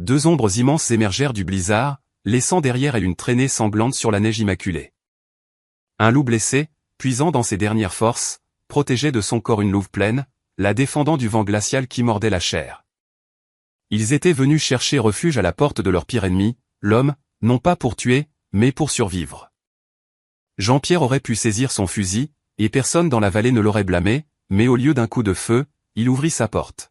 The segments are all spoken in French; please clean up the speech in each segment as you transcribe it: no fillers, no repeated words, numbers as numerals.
2 ombres immenses émergèrent du blizzard, laissant derrière elles une traînée sanglante sur la neige immaculée. Un loup blessé, puisant dans ses dernières forces, protégeait de son corps une louve pleine, la défendant du vent glacial qui mordait la chair. Ils étaient venus chercher refuge à la porte de leur pire ennemi, l'homme, non pas pour tuer, mais pour survivre. Jean-Pierre aurait pu saisir son fusil, et personne dans la vallée ne l'aurait blâmé, mais au lieu d'un coup de feu, il ouvrit sa porte.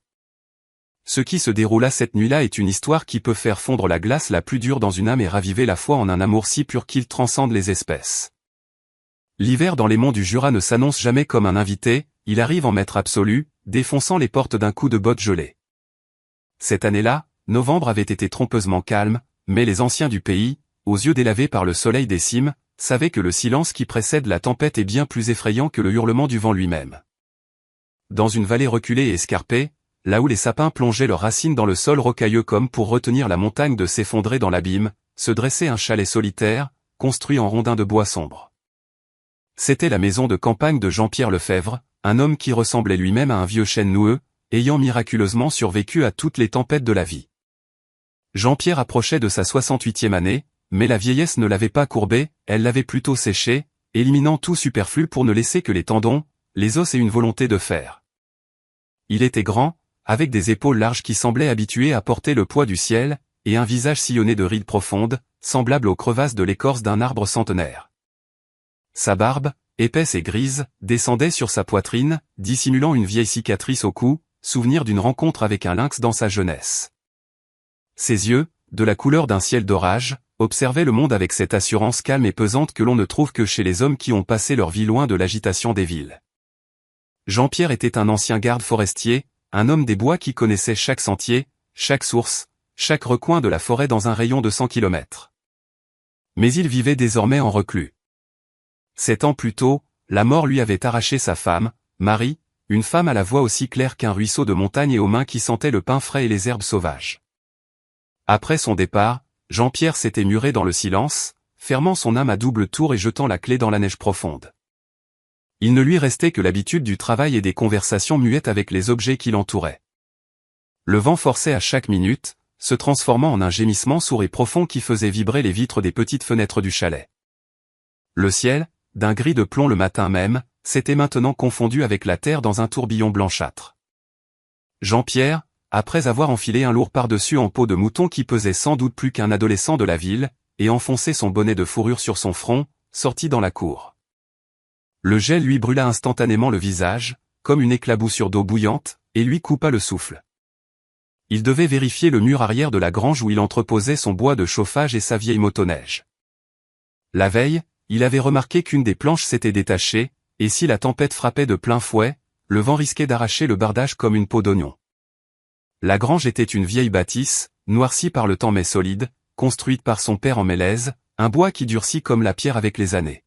Ce qui se déroula cette nuit-là est une histoire qui peut faire fondre la glace la plus dure dans une âme et raviver la foi en un amour si pur qu'il transcende les espèces. L'hiver dans les monts du Jura ne s'annonce jamais comme un invité, il arrive en maître absolu, défonçant les portes d'un coup de botte gelée. Cette année-là, novembre avait été trompeusement calme, mais les anciens du pays, aux yeux délavés par le soleil des cimes, savaient que le silence qui précède la tempête est bien plus effrayant que le hurlement du vent lui-même. Dans une vallée reculée et escarpée, là où les sapins plongeaient leurs racines dans le sol rocailleux comme pour retenir la montagne de s'effondrer dans l'abîme, se dressait un chalet solitaire, construit en rondins de bois sombre. C'était la maison de campagne de Jean-Pierre Lefebvre, un homme qui ressemblait lui-même à un vieux chêne noueux, ayant miraculeusement survécu à toutes les tempêtes de la vie. Jean-Pierre approchait de sa 68e année, mais la vieillesse ne l'avait pas courbé, elle l'avait plutôt séché, éliminant tout superflu pour ne laisser que les tendons, les os et une volonté de fer. Il était grand, avec des épaules larges qui semblaient habituées à porter le poids du ciel, et un visage sillonné de rides profondes, semblable aux crevasses de l'écorce d'un arbre centenaire. Sa barbe, épaisse et grise, descendait sur sa poitrine, dissimulant une vieille cicatrice au cou, souvenir d'une rencontre avec un lynx dans sa jeunesse. Ses yeux, de la couleur d'un ciel d'orage, observaient le monde avec cette assurance calme et pesante que l'on ne trouve que chez les hommes qui ont passé leur vie loin de l'agitation des villes. Jean-Pierre était un ancien garde forestier, un homme des bois qui connaissait chaque sentier, chaque source, chaque recoin de la forêt dans un rayon de 100 kilomètres. Mais il vivait désormais en reclus. 7 ans plus tôt, la mort lui avait arraché sa femme, Marie, une femme à la voix aussi claire qu'un ruisseau de montagne et aux mains qui sentaient le pain frais et les herbes sauvages. Après son départ, Jean-Pierre s'était muré dans le silence, fermant son âme à double tour et jetant la clé dans la neige profonde. Il ne lui restait que l'habitude du travail et des conversations muettes avec les objets qui l'entouraient. Le vent forçait à chaque minute, se transformant en un gémissement sourd et profond qui faisait vibrer les vitres des petites fenêtres du chalet. Le ciel, d'un gris de plomb le matin même, s'était maintenant confondu avec la terre dans un tourbillon blanchâtre. Jean-Pierre, après avoir enfilé un lourd par-dessus en peau de mouton qui pesait sans doute plus qu'un adolescent de la ville, et enfoncé son bonnet de fourrure sur son front, sortit dans la cour. Le gel lui brûla instantanément le visage, comme une éclaboussure d'eau bouillante, et lui coupa le souffle. Il devait vérifier le mur arrière de la grange où il entreposait son bois de chauffage et sa vieille motoneige. La veille, il avait remarqué qu'une des planches s'était détachée, et si la tempête frappait de plein fouet, le vent risquait d'arracher le bardage comme une peau d'oignon. La grange était une vieille bâtisse, noircie par le temps mais solide, construite par son père en mélèze, un bois qui durcit comme la pierre avec les années.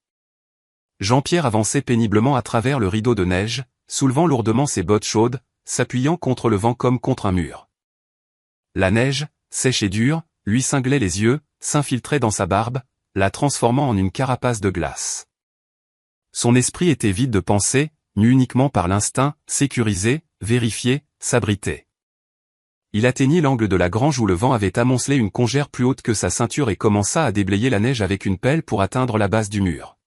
Jean-Pierre avançait péniblement à travers le rideau de neige, soulevant lourdement ses bottes chaudes, s'appuyant contre le vent comme contre un mur. La neige, sèche et dure, lui cinglait les yeux, s'infiltrait dans sa barbe, la transformant en une carapace de glace. Son esprit était vide de pensée, mu uniquement par l'instinct, sécurisé, vérifié, s'abriter. Il atteignit l'angle de la grange où le vent avait amoncelé une congère plus haute que sa ceinture et commença à déblayer la neige avec une pelle pour atteindre la base du mur.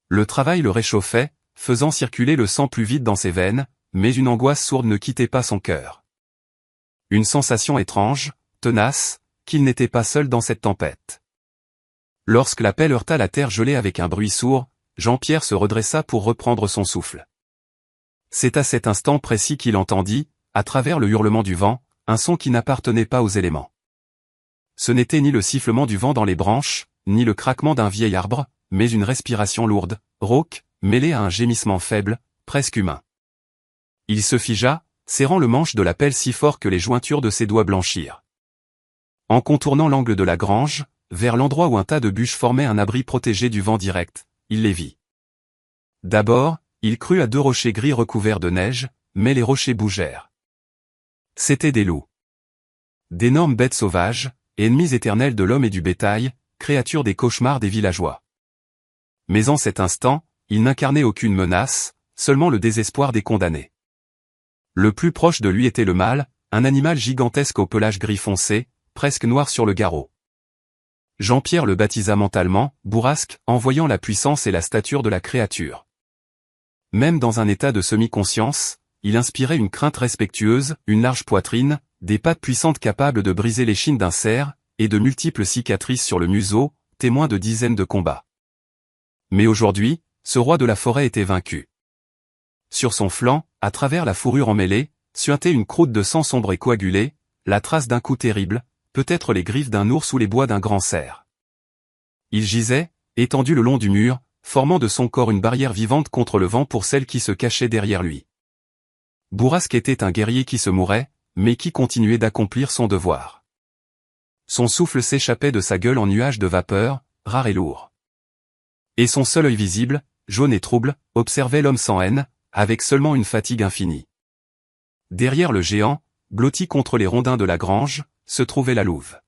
Le travail le réchauffait, faisant circuler le sang plus vite dans ses veines, mais une angoisse sourde ne quittait pas son cœur. Une sensation étrange, tenace, qu'il n'était pas seul dans cette tempête. Lorsque la pelle heurta la terre gelée avec un bruit sourd, Jean-Pierre se redressa pour reprendre son souffle. C'est à cet instant précis qu'il entendit, à travers le hurlement du vent, un son qui n'appartenait pas aux éléments. Ce n'était ni le sifflement du vent dans les branches, ni le craquement d'un vieil arbre, mais une respiration lourde, rauque, mêlée à un gémissement faible, presque humain. Il se figea, serrant le manche de la pelle si fort que les jointures de ses doigts blanchirent. En contournant l'angle de la grange, vers l'endroit où un tas de bûches formait un abri protégé du vent direct, il les vit. D'abord, il crut à 2 rochers gris recouverts de neige, mais les rochers bougèrent. C'étaient des loups. D'énormes bêtes sauvages, ennemis éternels de l'homme et du bétail, créatures des cauchemars des villageois. Mais en cet instant, ils n'incarnaient aucune menace, seulement le désespoir des condamnés. Le plus proche de lui était le mâle, un animal gigantesque au pelage gris foncé, presque noir sur le garrot. Jean-Pierre le baptisa mentalement Bourrasque, en voyant la puissance et la stature de la créature. Même dans un état de semi-conscience, il inspirait une crainte respectueuse, une large poitrine, des pattes puissantes capables de briser l'échine d'un cerf, et de multiples cicatrices sur le museau, témoins de dizaines de combats. Mais aujourd'hui, ce roi de la forêt était vaincu. Sur son flanc, à travers la fourrure emmêlée, suintait une croûte de sang sombre et coagulée, la trace d'un coup terrible, peut-être les griffes d'un ours ou les bois d'un grand cerf. Il gisait, étendu le long du mur, formant de son corps une barrière vivante contre le vent pour celle qui se cachait derrière lui. Bourrasque était un guerrier qui se mourait, mais qui continuait d'accomplir son devoir. Son souffle s'échappait de sa gueule en nuage de vapeur, rare et lourd. Et son seul œil visible, jaune et trouble, observait l'homme sans haine, avec seulement une fatigue infinie. Derrière le géant, blotti contre les rondins de la grange, se trouvait la louve.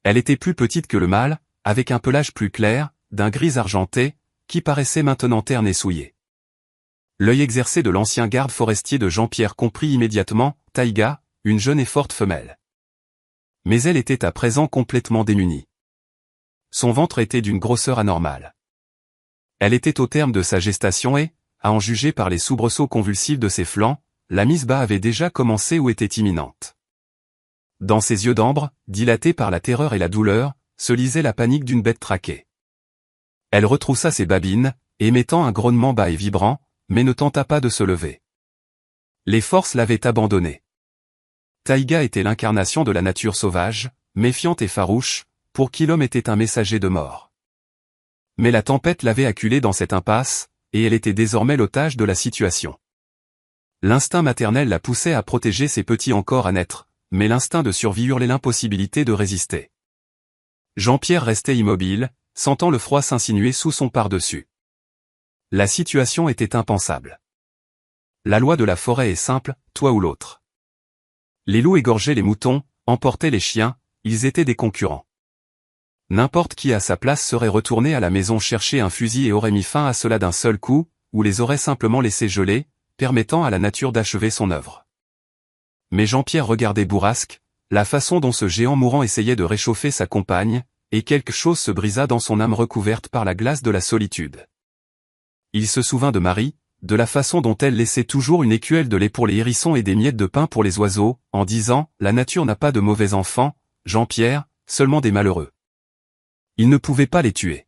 Elle était plus petite que le mâle, avec un pelage plus clair, d'un gris argenté, qui paraissait maintenant terne et souillé. L'œil exercé de l'ancien garde forestier de Jean-Pierre comprit immédiatement, Taïga, une jeune et forte femelle. Mais elle était à présent complètement démunie. Son ventre était d'une grosseur anormale. Elle était au terme de sa gestation et, à en juger par les soubresauts convulsifs de ses flancs, la mise bas avait déjà commencé ou était imminente. Dans ses yeux d'ambre, dilatés par la terreur et la douleur, se lisait la panique d'une bête traquée. Elle retroussa ses babines, émettant un grognement bas et vibrant, mais ne tenta pas de se lever. Les forces l'avaient abandonnée. Taïga était l'incarnation de la nature sauvage, méfiante et farouche, pour qui l'homme était un messager de mort. Mais la tempête l'avait acculée dans cette impasse, et elle était désormais l'otage de la situation. L'instinct maternel la poussait à protéger ses petits encore à naître, mais l'instinct de survie hurlait l'impossibilité de résister. Jean-Pierre restait immobile, sentant le froid s'insinuer sous son par-dessus. La situation était impensable. La loi de la forêt est simple, toi ou l'autre. Les loups égorgeaient les moutons, emportaient les chiens, ils étaient des concurrents. N'importe qui à sa place serait retourné à la maison chercher un fusil et aurait mis fin à cela d'un seul coup, ou les aurait simplement laissés geler, permettant à la nature d'achever son œuvre. Mais Jean-Pierre regardait Bourrasque, la façon dont ce géant mourant essayait de réchauffer sa compagne, et quelque chose se brisa dans son âme recouverte par la glace de la solitude. Il se souvint de Marie, de la façon dont elle laissait toujours une écuelle de lait pour les hérissons et des miettes de pain pour les oiseaux, en disant « La nature n'a pas de mauvais enfants, Jean-Pierre, seulement des malheureux. » Il ne pouvait pas les tuer.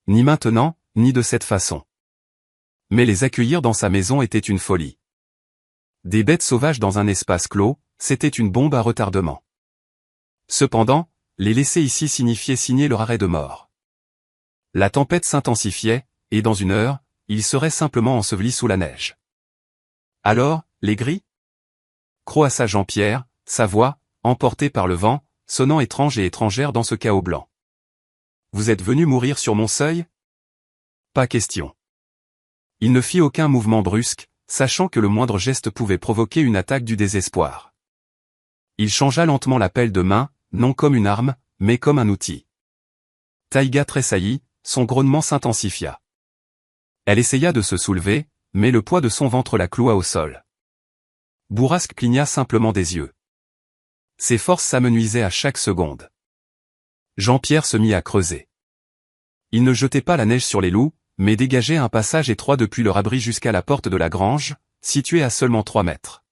Ni maintenant, ni de cette façon. Mais les accueillir dans sa maison était une folie. Des bêtes sauvages dans un espace clos, c'était une bombe à retardement. Cependant, les laisser ici signifiait signer leur arrêt de mort. La tempête s'intensifiait, et dans une heure, ils seraient simplement ensevelis sous la neige. Alors, les gris ? Croassa Jean-Pierre, sa voix, emportée par le vent, sonnant étrange et étrangère dans ce chaos blanc. Vous êtes venu mourir sur mon seuil ? Pas question. Il ne fit aucun mouvement brusque, sachant que le moindre geste pouvait provoquer une attaque du désespoir. Il changea lentement la pelle de main, non comme une arme, mais comme un outil. Taïga tressaillit, son grognement s'intensifia. Elle essaya de se soulever, mais le poids de son ventre la cloua au sol. Bourrasque cligna simplement des yeux. Ses forces s'amenuisaient à chaque seconde. Jean-Pierre se mit à creuser. Il ne jetait pas la neige sur les loups, mais dégageait un passage étroit depuis leur abri jusqu'à la porte de la grange, située à seulement 3 mètres.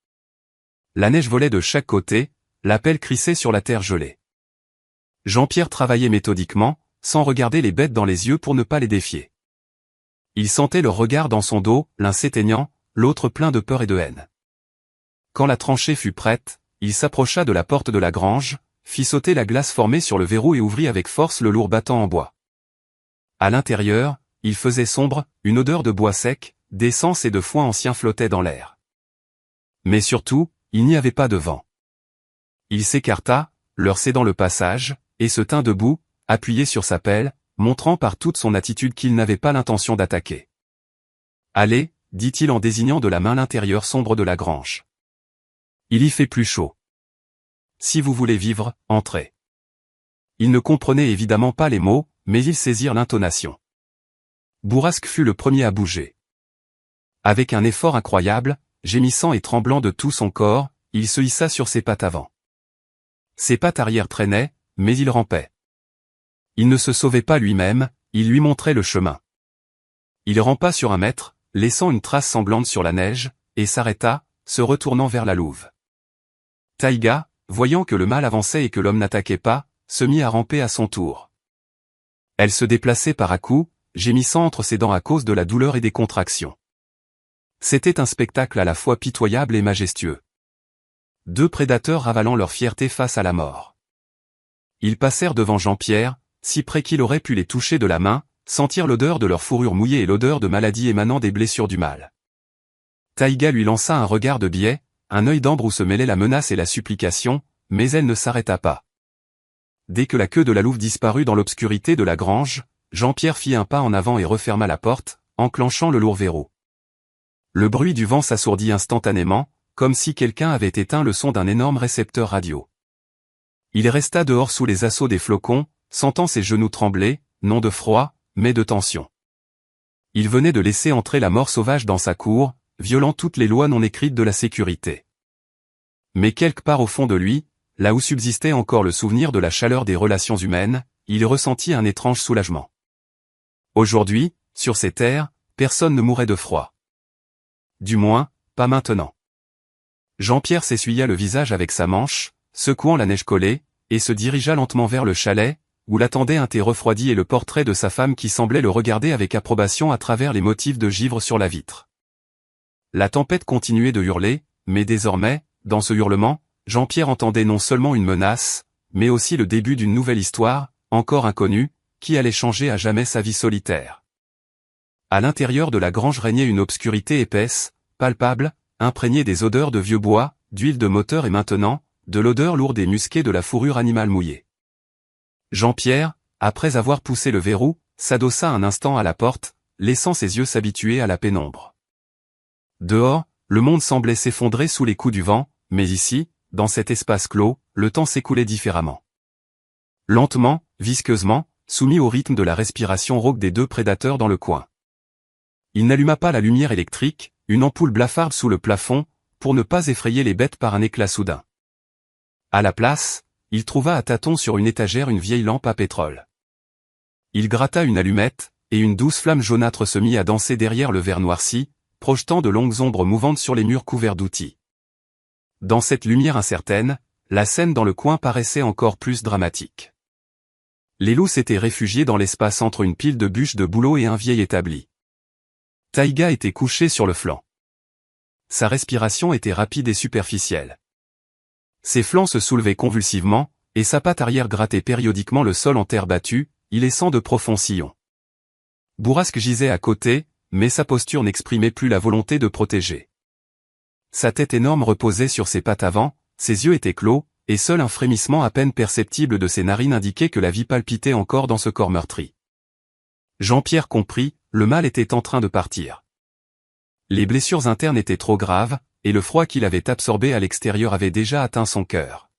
La neige volait de chaque côté, la pelle crissait sur la terre gelée. Jean-Pierre travaillait méthodiquement, sans regarder les bêtes dans les yeux pour ne pas les défier. Il sentait leur regard dans son dos, l'un s'éteignant, l'autre plein de peur et de haine. Quand la tranchée fut prête, il s'approcha de la porte de la grange, fit sauter la glace formée sur le verrou et ouvrit avec force le lourd battant en bois. À l'intérieur, il faisait sombre, une odeur de bois sec, d'essence et de foin ancien flottait dans l'air. Mais surtout, il n'y avait pas de vent. Il s'écarta, leur cédant le passage, et se tint debout, appuyé sur sa pelle, montrant par toute son attitude qu'il n'avait pas l'intention d'attaquer. « Allez, dit-il en désignant de la main l'intérieur sombre de la grange. Il y fait plus chaud. Si vous voulez vivre, entrez. » Ils ne comprenaient évidemment pas les mots, mais ils saisirent l'intonation. Bourrasque fut le premier à bouger. Avec un effort incroyable, gémissant et tremblant de tout son corps, il se hissa sur ses pattes avant. Ses pattes arrière traînaient, mais il rampait. Il ne se sauvait pas lui-même, il lui montrait le chemin. Il rampa sur 1 mètre, laissant une trace sanglante sur la neige, et s'arrêta, se retournant vers la louve. Taïga, voyant que le mâle avançait et que l'homme n'attaquait pas, se mit à ramper à son tour. Elle se déplaçait par à-coups, gémissant entre ses dents à cause de la douleur et des contractions. C'était un spectacle à la fois pitoyable et majestueux. 2 prédateurs ravalant leur fierté face à la mort. Ils passèrent devant Jean-Pierre, si près qu'il aurait pu les toucher de la main, sentir l'odeur de leur fourrure mouillée et l'odeur de maladie émanant des blessures du mâle. Taïga lui lança un regard de biais, un œil d'ambre où se mêlaient la menace et la supplication, mais elle ne s'arrêta pas. Dès que la queue de la louve disparut dans l'obscurité de la grange, Jean-Pierre fit un pas en avant et referma la porte, enclenchant le lourd verrou. Le bruit du vent s'assourdit instantanément, comme si quelqu'un avait éteint le son d'un énorme récepteur radio. Il resta dehors sous les assauts des flocons, sentant ses genoux trembler, non de froid, mais de tension. Il venait de laisser entrer la mort sauvage dans sa cour, violant toutes les lois non écrites de la sécurité. Mais quelque part au fond de lui, là où subsistait encore le souvenir de la chaleur des relations humaines, il ressentit un étrange soulagement. Aujourd'hui, sur ces terres, personne ne mourait de froid. Du moins, pas maintenant. Jean-Pierre s'essuya le visage avec sa manche, secouant la neige collée, et se dirigea lentement vers le chalet, où l'attendait un thé refroidi et le portrait de sa femme qui semblait le regarder avec approbation à travers les motifs de givre sur la vitre. La tempête continuait de hurler, mais désormais, dans ce hurlement, Jean-Pierre entendait non seulement une menace, mais aussi le début d'une nouvelle histoire, encore inconnue, qui allait changer à jamais sa vie solitaire. À l'intérieur de la grange régnait une obscurité épaisse, palpable, imprégnée des odeurs de vieux bois, d'huile de moteur et maintenant, de l'odeur lourde et musquée de la fourrure animale mouillée. Jean-Pierre, après avoir poussé le verrou, s'adossa un instant à la porte, laissant ses yeux s'habituer à la pénombre. Dehors, le monde semblait s'effondrer sous les coups du vent, mais ici, dans cet espace clos, le temps s'écoulait différemment. Lentement, visqueusement, soumis au rythme de la respiration rauque des 2 prédateurs dans le coin. Il n'alluma pas la lumière électrique, une ampoule blafarde sous le plafond, pour ne pas effrayer les bêtes par un éclat soudain. À la place, il trouva à tâtons sur une étagère une vieille lampe à pétrole. Il gratta une allumette, et une douce flamme jaunâtre se mit à danser derrière le verre noirci, projetant de longues ombres mouvantes sur les murs couverts d'outils. Dans cette lumière incertaine, la scène dans le coin paraissait encore plus dramatique. Les loups s'étaient réfugiés dans l'espace entre une pile de bûches de bouleau et un vieil établi. Taïga était couché sur le flanc. Sa respiration était rapide et superficielle. Ses flancs se soulevaient convulsivement, et sa patte arrière grattait périodiquement le sol en terre battue, y laissant de profonds sillons. Bourrasque gisait à côté, mais sa posture n'exprimait plus la volonté de protéger. Sa tête énorme reposait sur ses pattes avant, ses yeux étaient clos, et seul un frémissement à peine perceptible de ses narines indiquait que la vie palpitait encore dans ce corps meurtri. Jean-Pierre comprit, le mal était en train de partir. Les blessures internes étaient trop graves, et le froid qu'il avait absorbé à l'extérieur avait déjà atteint son cœur.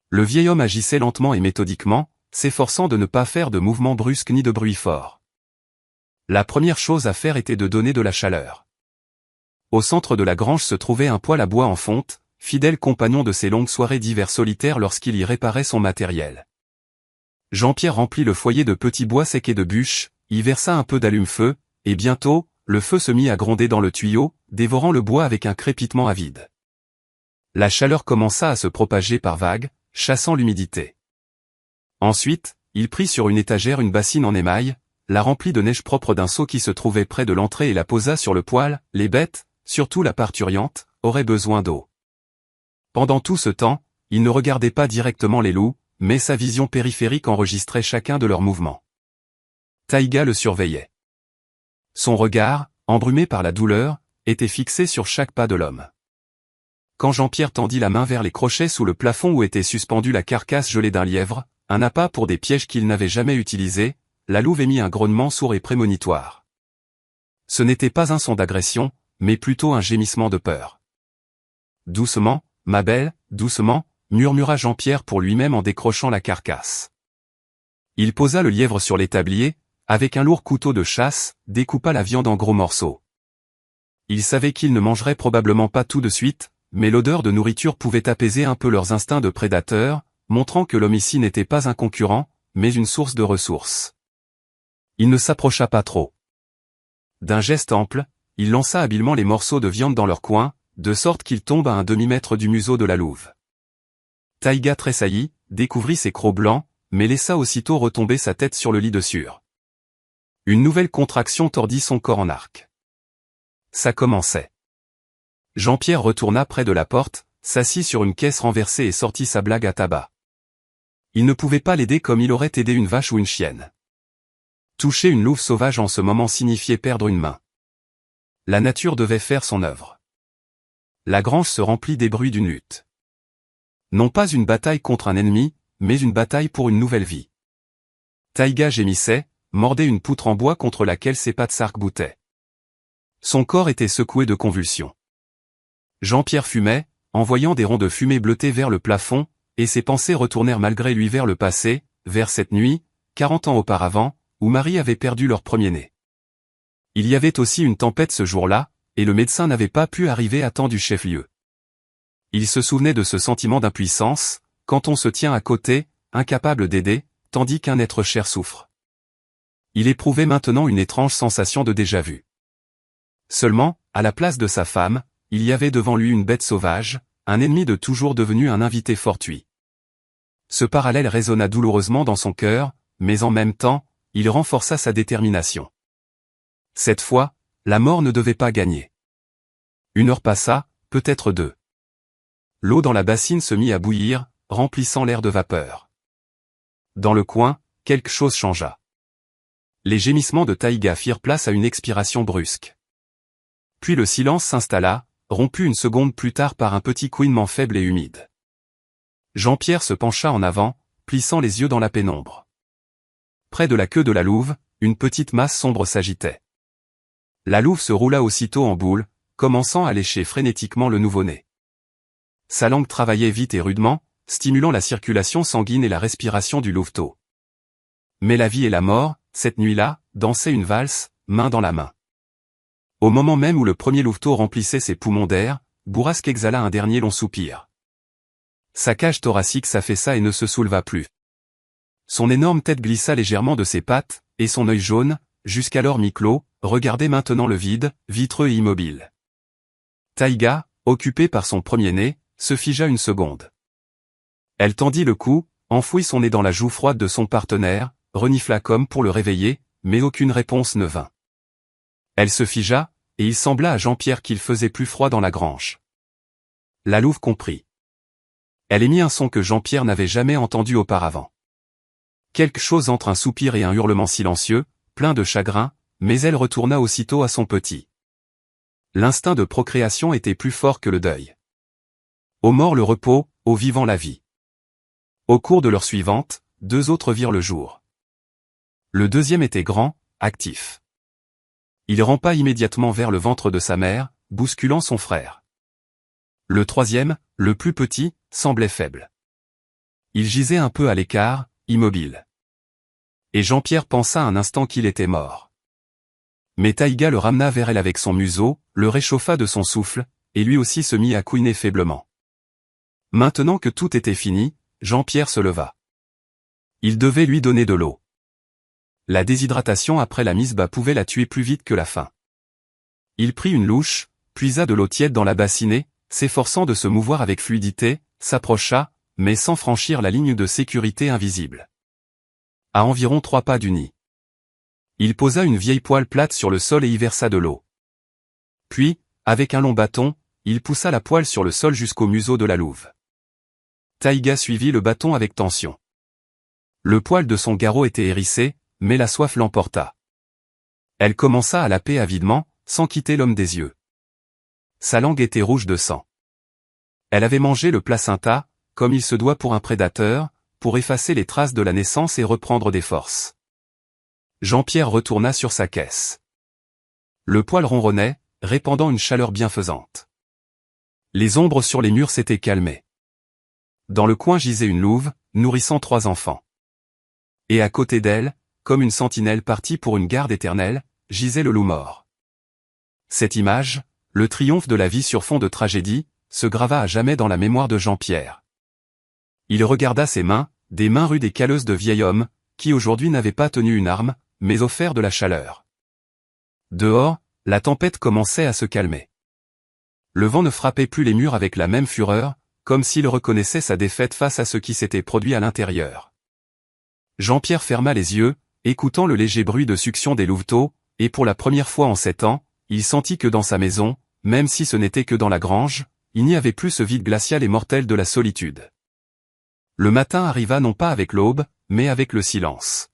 Le vieil homme agissait lentement et méthodiquement, s'efforçant de ne pas faire de mouvements brusques ni de bruit fort. La première chose à faire était de donner de la chaleur. Au centre de la grange se trouvait un poêle à bois en fonte, fidèle compagnon de ses longues soirées d'hiver solitaires lorsqu'il y réparait son matériel. Jean-Pierre remplit le foyer de petits bois secs et de bûches, y versa un peu d'allume-feu, et bientôt, le feu se mit à gronder dans le tuyau, dévorant le bois avec un crépitement avide. La chaleur commença à se propager par vagues, chassant l'humidité. Ensuite, il prit sur une étagère une bassine en émail, la remplit de neige propre d'un seau qui se trouvait près de l'entrée et la posa sur le poêle. Les bêtes, surtout la parturiente, auraient besoin d'eau. Pendant tout ce temps, il ne regardait pas directement les loups, mais sa vision périphérique enregistrait chacun de leurs mouvements. Taïga le surveillait. Son regard, embrumé par la douleur, était fixé sur chaque pas de l'homme. Quand Jean-Pierre tendit la main vers les crochets sous le plafond où était suspendue la carcasse gelée d'un lièvre, un appât pour des pièges qu'il n'avait jamais utilisés, la louve émit un grognement sourd et prémonitoire. Ce n'était pas un son d'agression, mais plutôt un gémissement de peur. « Doucement, ma belle, doucement », murmura Jean-Pierre pour lui-même en décrochant la carcasse. Il posa le lièvre sur l'établier, avec un lourd couteau de chasse, découpa la viande en gros morceaux. Il savait qu'ils ne mangeraient probablement pas tout de suite, mais l'odeur de nourriture pouvait apaiser un peu leurs instincts de prédateurs, montrant que l'homme ici n'était pas un concurrent, mais une source de ressources. Il ne s'approcha pas trop. D'un geste ample, il lança habilement les morceaux de viande dans leur coin, de sorte qu'ils tombent à un demi-mètre du museau de la louve. Taïga tressaillit, découvrit ses crocs blancs, mais laissa aussitôt retomber sa tête sur le lit de sueur. Une nouvelle contraction tordit son corps en arc. Ça commençait. Jean-Pierre retourna près de la porte, s'assit sur une caisse renversée et sortit sa blague à tabac. Il ne pouvait pas l'aider comme il aurait aidé une vache ou une chienne. Toucher une louve sauvage en ce moment signifiait perdre une main. La nature devait faire son œuvre. La grange se remplit des bruits d'une lutte. Non pas une bataille contre un ennemi, mais une bataille pour une nouvelle vie. Taïga gémissait, mordait une poutre en bois contre laquelle ses pattes s'arc-boutaient. Son corps était secoué de convulsions. Jean-Pierre fumait, envoyant des ronds de fumée bleutée vers le plafond, et ses pensées retournèrent malgré lui vers le passé, vers cette nuit, 40 ans auparavant, où Marie avait perdu leur premier-né. Il y avait aussi une tempête ce jour-là, et le médecin n'avait pas pu arriver à temps du chef-lieu. Il se souvenait de ce sentiment d'impuissance, quand on se tient à côté, incapable d'aider, tandis qu'un être cher souffre. Il éprouvait maintenant une étrange sensation de déjà-vu. Seulement, à la place de sa femme, il y avait devant lui une bête sauvage, un ennemi de toujours devenu un invité fortuit. Ce parallèle résonna douloureusement dans son cœur, mais en même temps, il renforça sa détermination. Cette fois, la mort ne devait pas gagner. 1 heure passa, peut-être 2. L'eau dans la bassine se mit à bouillir, remplissant l'air de vapeur. Dans le coin, quelque chose changea. Les gémissements de Taïga firent place à une expiration brusque. Puis le silence s'installa, rompu une seconde plus tard par un petit couinement faible et humide. Jean-Pierre se pencha en avant, plissant les yeux dans la pénombre. Près de la queue de la louve, une petite masse sombre s'agitait. La louve se roula aussitôt en boule, commençant à lécher frénétiquement le nouveau-né. Sa langue travaillait vite et rudement, stimulant la circulation sanguine et la respiration du louveteau. Mais la vie et la mort, cette nuit-là, dansaient une valse, main dans la main. Au moment même où le premier louveteau remplissait ses poumons d'air, Bourrasque exhala un dernier long soupir. Sa cage thoracique s'affaissa et ne se souleva plus. Son énorme tête glissa légèrement de ses pattes, et son œil jaune, jusqu'alors mi-clos, regardait maintenant le vide, vitreux et immobile. Taïga, occupée par son premier-né, se figea une seconde. Elle tendit le cou, enfouit son nez dans la joue froide de son partenaire, renifla comme pour le réveiller, mais aucune réponse ne vint. Elle se figea, et il sembla à Jean-Pierre qu'il faisait plus froid dans la grange. La louve comprit. Elle émit un son que Jean-Pierre n'avait jamais entendu auparavant. Quelque chose entre un soupir et un hurlement silencieux, plein de chagrin, mais elle retourna aussitôt à son petit. L'instinct de procréation était plus fort que le deuil. Aux morts le repos, aux vivants la vie. Au cours de l'heure suivante, 2 autres virent le jour. Le deuxième était grand, actif. Il rampa immédiatement vers le ventre de sa mère, bousculant son frère. Le troisième, le plus petit, semblait faible. Il gisait un peu à l'écart, immobile. Et Jean-Pierre pensa un instant qu'il était mort. Mais Taïga le ramena vers elle avec son museau, le réchauffa de son souffle, et lui aussi se mit à couiner faiblement. Maintenant que tout était fini, Jean-Pierre se leva. Il devait lui donner de l'eau. La déshydratation après la mise bas pouvait la tuer plus vite que la faim. Il prit une louche, puisa de l'eau tiède dans la bassinée, s'efforçant de se mouvoir avec fluidité, s'approcha, mais sans franchir la ligne de sécurité invisible. À environ 3 pas du nid. Il posa une vieille poêle plate sur le sol et y versa de l'eau. Puis, avec un long bâton, il poussa la poêle sur le sol jusqu'au museau de la louve. Taïga suivit le bâton avec tension. Le poil de son garrot était hérissé, mais la soif l'emporta. Elle commença à laper avidement, sans quitter l'homme des yeux. Sa langue était rouge de sang. Elle avait mangé le placenta, comme il se doit pour un prédateur, pour effacer les traces de la naissance et reprendre des forces. Jean-Pierre retourna sur sa caisse. Le poêle ronronnait, répandant une chaleur bienfaisante. Les ombres sur les murs s'étaient calmées. Dans le coin gisait une louve, nourrissant 3 enfants. Et à côté d'elle, comme une sentinelle partie pour une garde éternelle, gisait le loup mort. Cette image, le triomphe de la vie sur fond de tragédie, se grava à jamais dans la mémoire de Jean-Pierre. Il regarda ses mains, des mains rudes et calleuses de vieil homme, qui aujourd'hui n'avait pas tenu une arme, mais offert de la chaleur. Dehors, la tempête commençait à se calmer. Le vent ne frappait plus les murs avec la même fureur, comme s'il reconnaissait sa défaite face à ce qui s'était produit à l'intérieur. Jean-Pierre ferma les yeux, écoutant le léger bruit de succion des louveteaux, et pour la première fois en 7 ans, il sentit que dans sa maison, même si ce n'était que dans la grange, il n'y avait plus ce vide glacial et mortel de la solitude. Le matin arriva non pas avec l'aube, mais avec le silence.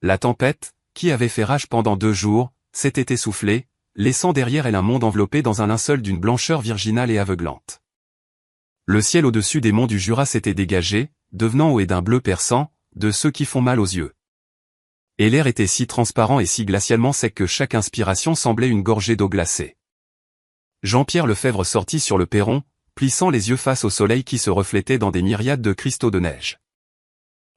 La tempête, qui avait fait rage pendant 2 jours, s'était essoufflée, laissant derrière elle un monde enveloppé dans un linceul d'une blancheur virginale et aveuglante. Le ciel au-dessus des monts du Jura s'était dégagé, devenant haut et d'un bleu perçant, de ceux qui font mal aux yeux. Et l'air était si transparent et si glacialement sec que chaque inspiration semblait une gorgée d'eau glacée. Jean-Pierre Lefebvre sortit sur le perron, plissant les yeux face au soleil qui se reflétait dans des myriades de cristaux de neige.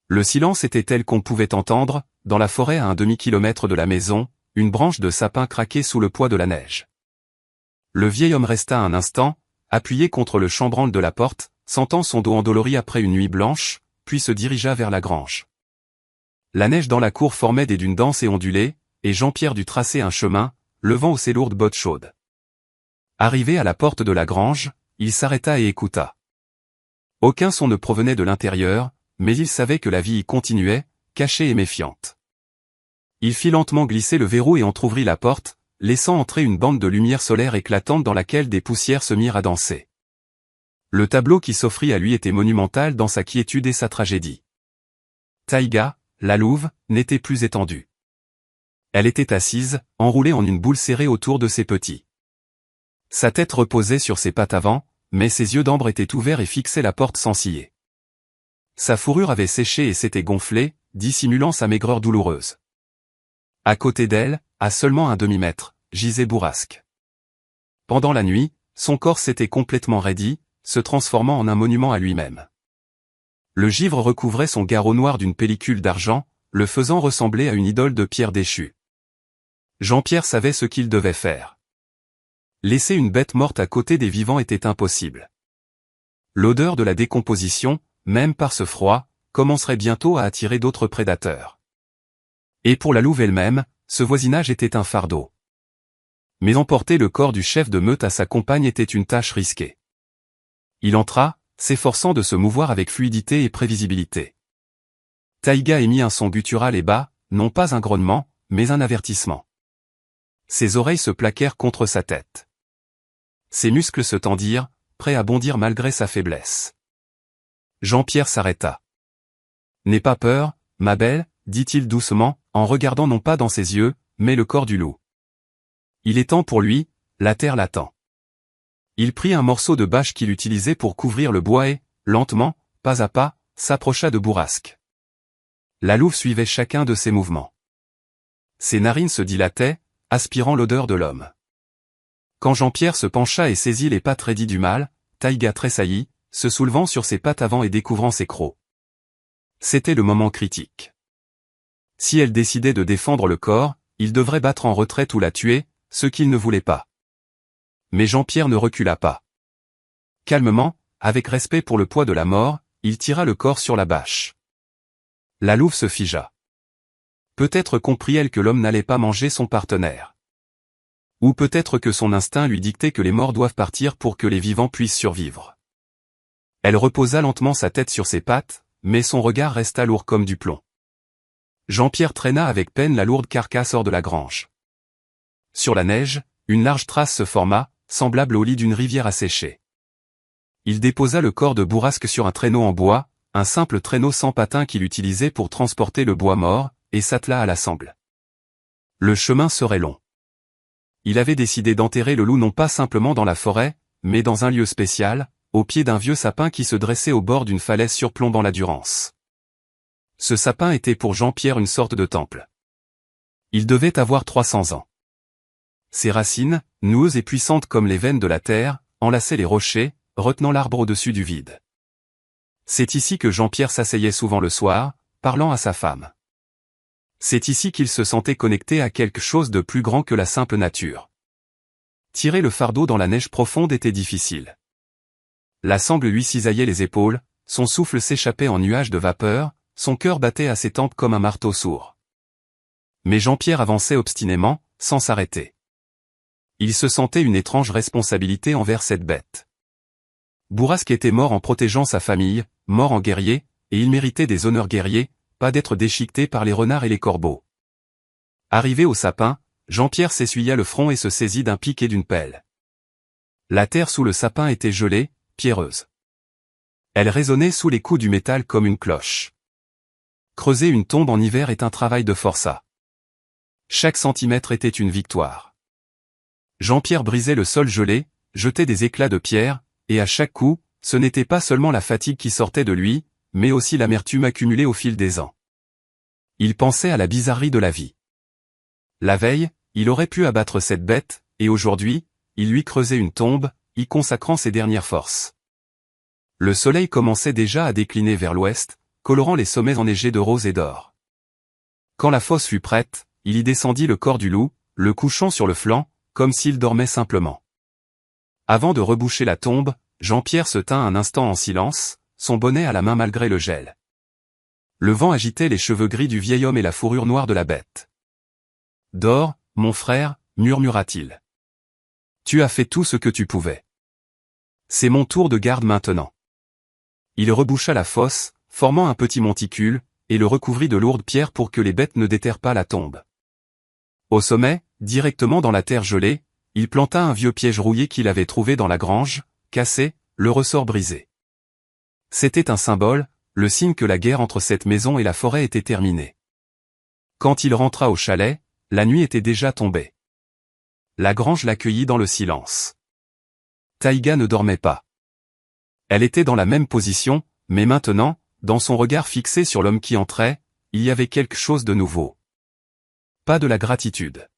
Le silence était tel qu'on pouvait entendre, dans la forêt à un demi-kilomètre de la maison, une branche de sapin craquer sous le poids de la neige. Le vieil homme resta un instant, appuyé contre le chambranle de la porte, sentant son dos endolori après une nuit blanche, puis se dirigea vers la grange. La neige dans la cour formait des dunes denses et ondulées, et Jean-Pierre dut tracer un chemin, levant haut ses lourdes bottes chaudes. Arrivé à la porte de la grange, il s'arrêta et écouta. Aucun son ne provenait de l'intérieur, mais il savait que la vie y continuait, cachée et méfiante. Il fit lentement glisser le verrou et entr'ouvrit la porte, laissant entrer une bande de lumière solaire éclatante dans laquelle des poussières se mirent à danser. Le tableau qui s'offrit à lui était monumental dans sa quiétude et sa tragédie. Taïga, la louve, n'était plus étendue. Elle était assise, enroulée en une boule serrée autour de ses petits. Sa tête reposait sur ses pattes avant, mais ses yeux d'ambre étaient ouverts et fixaient la porte sans ciller. Sa fourrure avait séché et s'était gonflée, dissimulant sa maigreur douloureuse. À côté d'elle, à seulement un demi-mètre, gisait Bourrasque. Pendant la nuit, son corps s'était complètement raidi, se transformant en un monument à lui-même. Le givre recouvrait son garrot noir d'une pellicule d'argent, le faisant ressembler à une idole de pierre déchue. Jean-Pierre savait ce qu'il devait faire. Laisser une bête morte à côté des vivants était impossible. L'odeur de la décomposition, même par ce froid, commencerait bientôt à attirer d'autres prédateurs. Et pour la louve elle-même, ce voisinage était un fardeau. Mais emporter le corps du chef de meute à sa compagne était une tâche risquée. Il entra, s'efforçant de se mouvoir avec fluidité et prévisibilité. Taïga émit un son guttural et bas, non pas un grognement, mais un avertissement. Ses oreilles se plaquèrent contre sa tête. Ses muscles se tendirent, prêts à bondir malgré sa faiblesse. Jean-Pierre s'arrêta. « N'aie pas peur, ma belle, dit-il doucement, en regardant non pas dans ses yeux, mais le corps du loup. Il est temps pour lui, la terre l'attend. » Il prit un morceau de bâche qu'il utilisait pour couvrir le bois et, lentement, pas à pas, s'approcha de Bourrasque. La louve suivait chacun de ses mouvements. Ses narines se dilataient, aspirant l'odeur de l'homme. Quand Jean-Pierre se pencha et saisit les pattes raidies du mâle, Taïga tressaillit, se soulevant sur ses pattes avant et découvrant ses crocs. C'était le moment critique. Si elle décidait de défendre le corps, il devrait battre en retraite ou la tuer, ce qu'il ne voulait pas. Mais Jean-Pierre ne recula pas. Calmement, avec respect pour le poids de la mort, il tira le corps sur la bâche. La louve se figea. Peut-être comprit-elle que l'homme n'allait pas manger son partenaire. Ou peut-être que son instinct lui dictait que les morts doivent partir pour que les vivants puissent survivre. Elle reposa lentement sa tête sur ses pattes, mais son regard resta lourd comme du plomb. Jean-Pierre traîna avec peine la lourde carcasse hors de la grange. Sur la neige, une large trace se forma, semblable au lit d'une rivière asséchée. Il déposa le corps de Bourrasque sur un traîneau en bois, un simple traîneau sans patins qu'il utilisait pour transporter le bois mort, et s'attela à la sangle. Le chemin serait long. Il avait décidé d'enterrer le loup non pas simplement dans la forêt, mais dans un lieu spécial, au pied d'un vieux sapin qui se dressait au bord d'une falaise surplombant la Durance. Ce sapin était pour Jean-Pierre une sorte de temple. Il devait avoir 300 ans. Ses racines, noueuses et puissantes comme les veines de la terre, enlaçaient les rochers, retenant l'arbre au-dessus du vide. C'est ici que Jean-Pierre s'asseyait souvent le soir, parlant à sa femme. C'est ici qu'il se sentait connecté à quelque chose de plus grand que la simple nature. Tirer le fardeau dans la neige profonde était difficile. La sangle lui cisaillait les épaules, son souffle s'échappait en nuages de vapeur, son cœur battait à ses tempes comme un marteau sourd. Mais Jean-Pierre avançait obstinément, sans s'arrêter. Il se sentait une étrange responsabilité envers cette bête. Bourrasque était mort en protégeant sa famille, mort en guerrier, et il méritait des honneurs guerriers, pas d'être déchiqueté par les renards et les corbeaux. Arrivé au sapin, Jean-Pierre s'essuya le front et se saisit d'un pic et d'une pelle. La terre sous le sapin était gelée, pierreuse. Elle résonnait sous les coups du métal comme une cloche. Creuser une tombe en hiver est un travail de forçat. Chaque centimètre était une victoire. Jean-Pierre brisait le sol gelé, jetait des éclats de pierre, et à chaque coup, ce n'était pas seulement la fatigue qui sortait de lui, mais aussi l'amertume accumulée au fil des ans. Il pensait à la bizarrerie de la vie. La veille, il aurait pu abattre cette bête, et aujourd'hui, il lui creusait une tombe, y consacrant ses dernières forces. Le soleil commençait déjà à décliner vers l'ouest, colorant les sommets enneigés de rose et d'or. Quand la fosse fut prête, il y descendit le corps du loup, le couchant sur le flanc, comme s'il dormait simplement. Avant de reboucher la tombe, Jean-Pierre se tint un instant en silence, son bonnet à la main malgré le gel. Le vent agitait les cheveux gris du vieil homme et la fourrure noire de la bête. « Dors, mon frère, murmura-t-il. Tu as fait tout ce que tu pouvais. C'est mon tour de garde maintenant. » Il reboucha la fosse, formant un petit monticule, et le recouvrit de lourdes pierres pour que les bêtes ne déterrent pas la tombe. Au sommet, directement dans la terre gelée, il planta un vieux piège rouillé qu'il avait trouvé dans la grange, cassé, le ressort brisé. C'était un symbole, le signe que la guerre entre cette maison et la forêt était terminée. Quand il rentra au chalet, la nuit était déjà tombée. La grange l'accueillit dans le silence. Taïga ne dormait pas. Elle était dans la même position, mais maintenant, dans son regard fixé sur l'homme qui entrait, il y avait quelque chose de nouveau. Pas de la gratitude.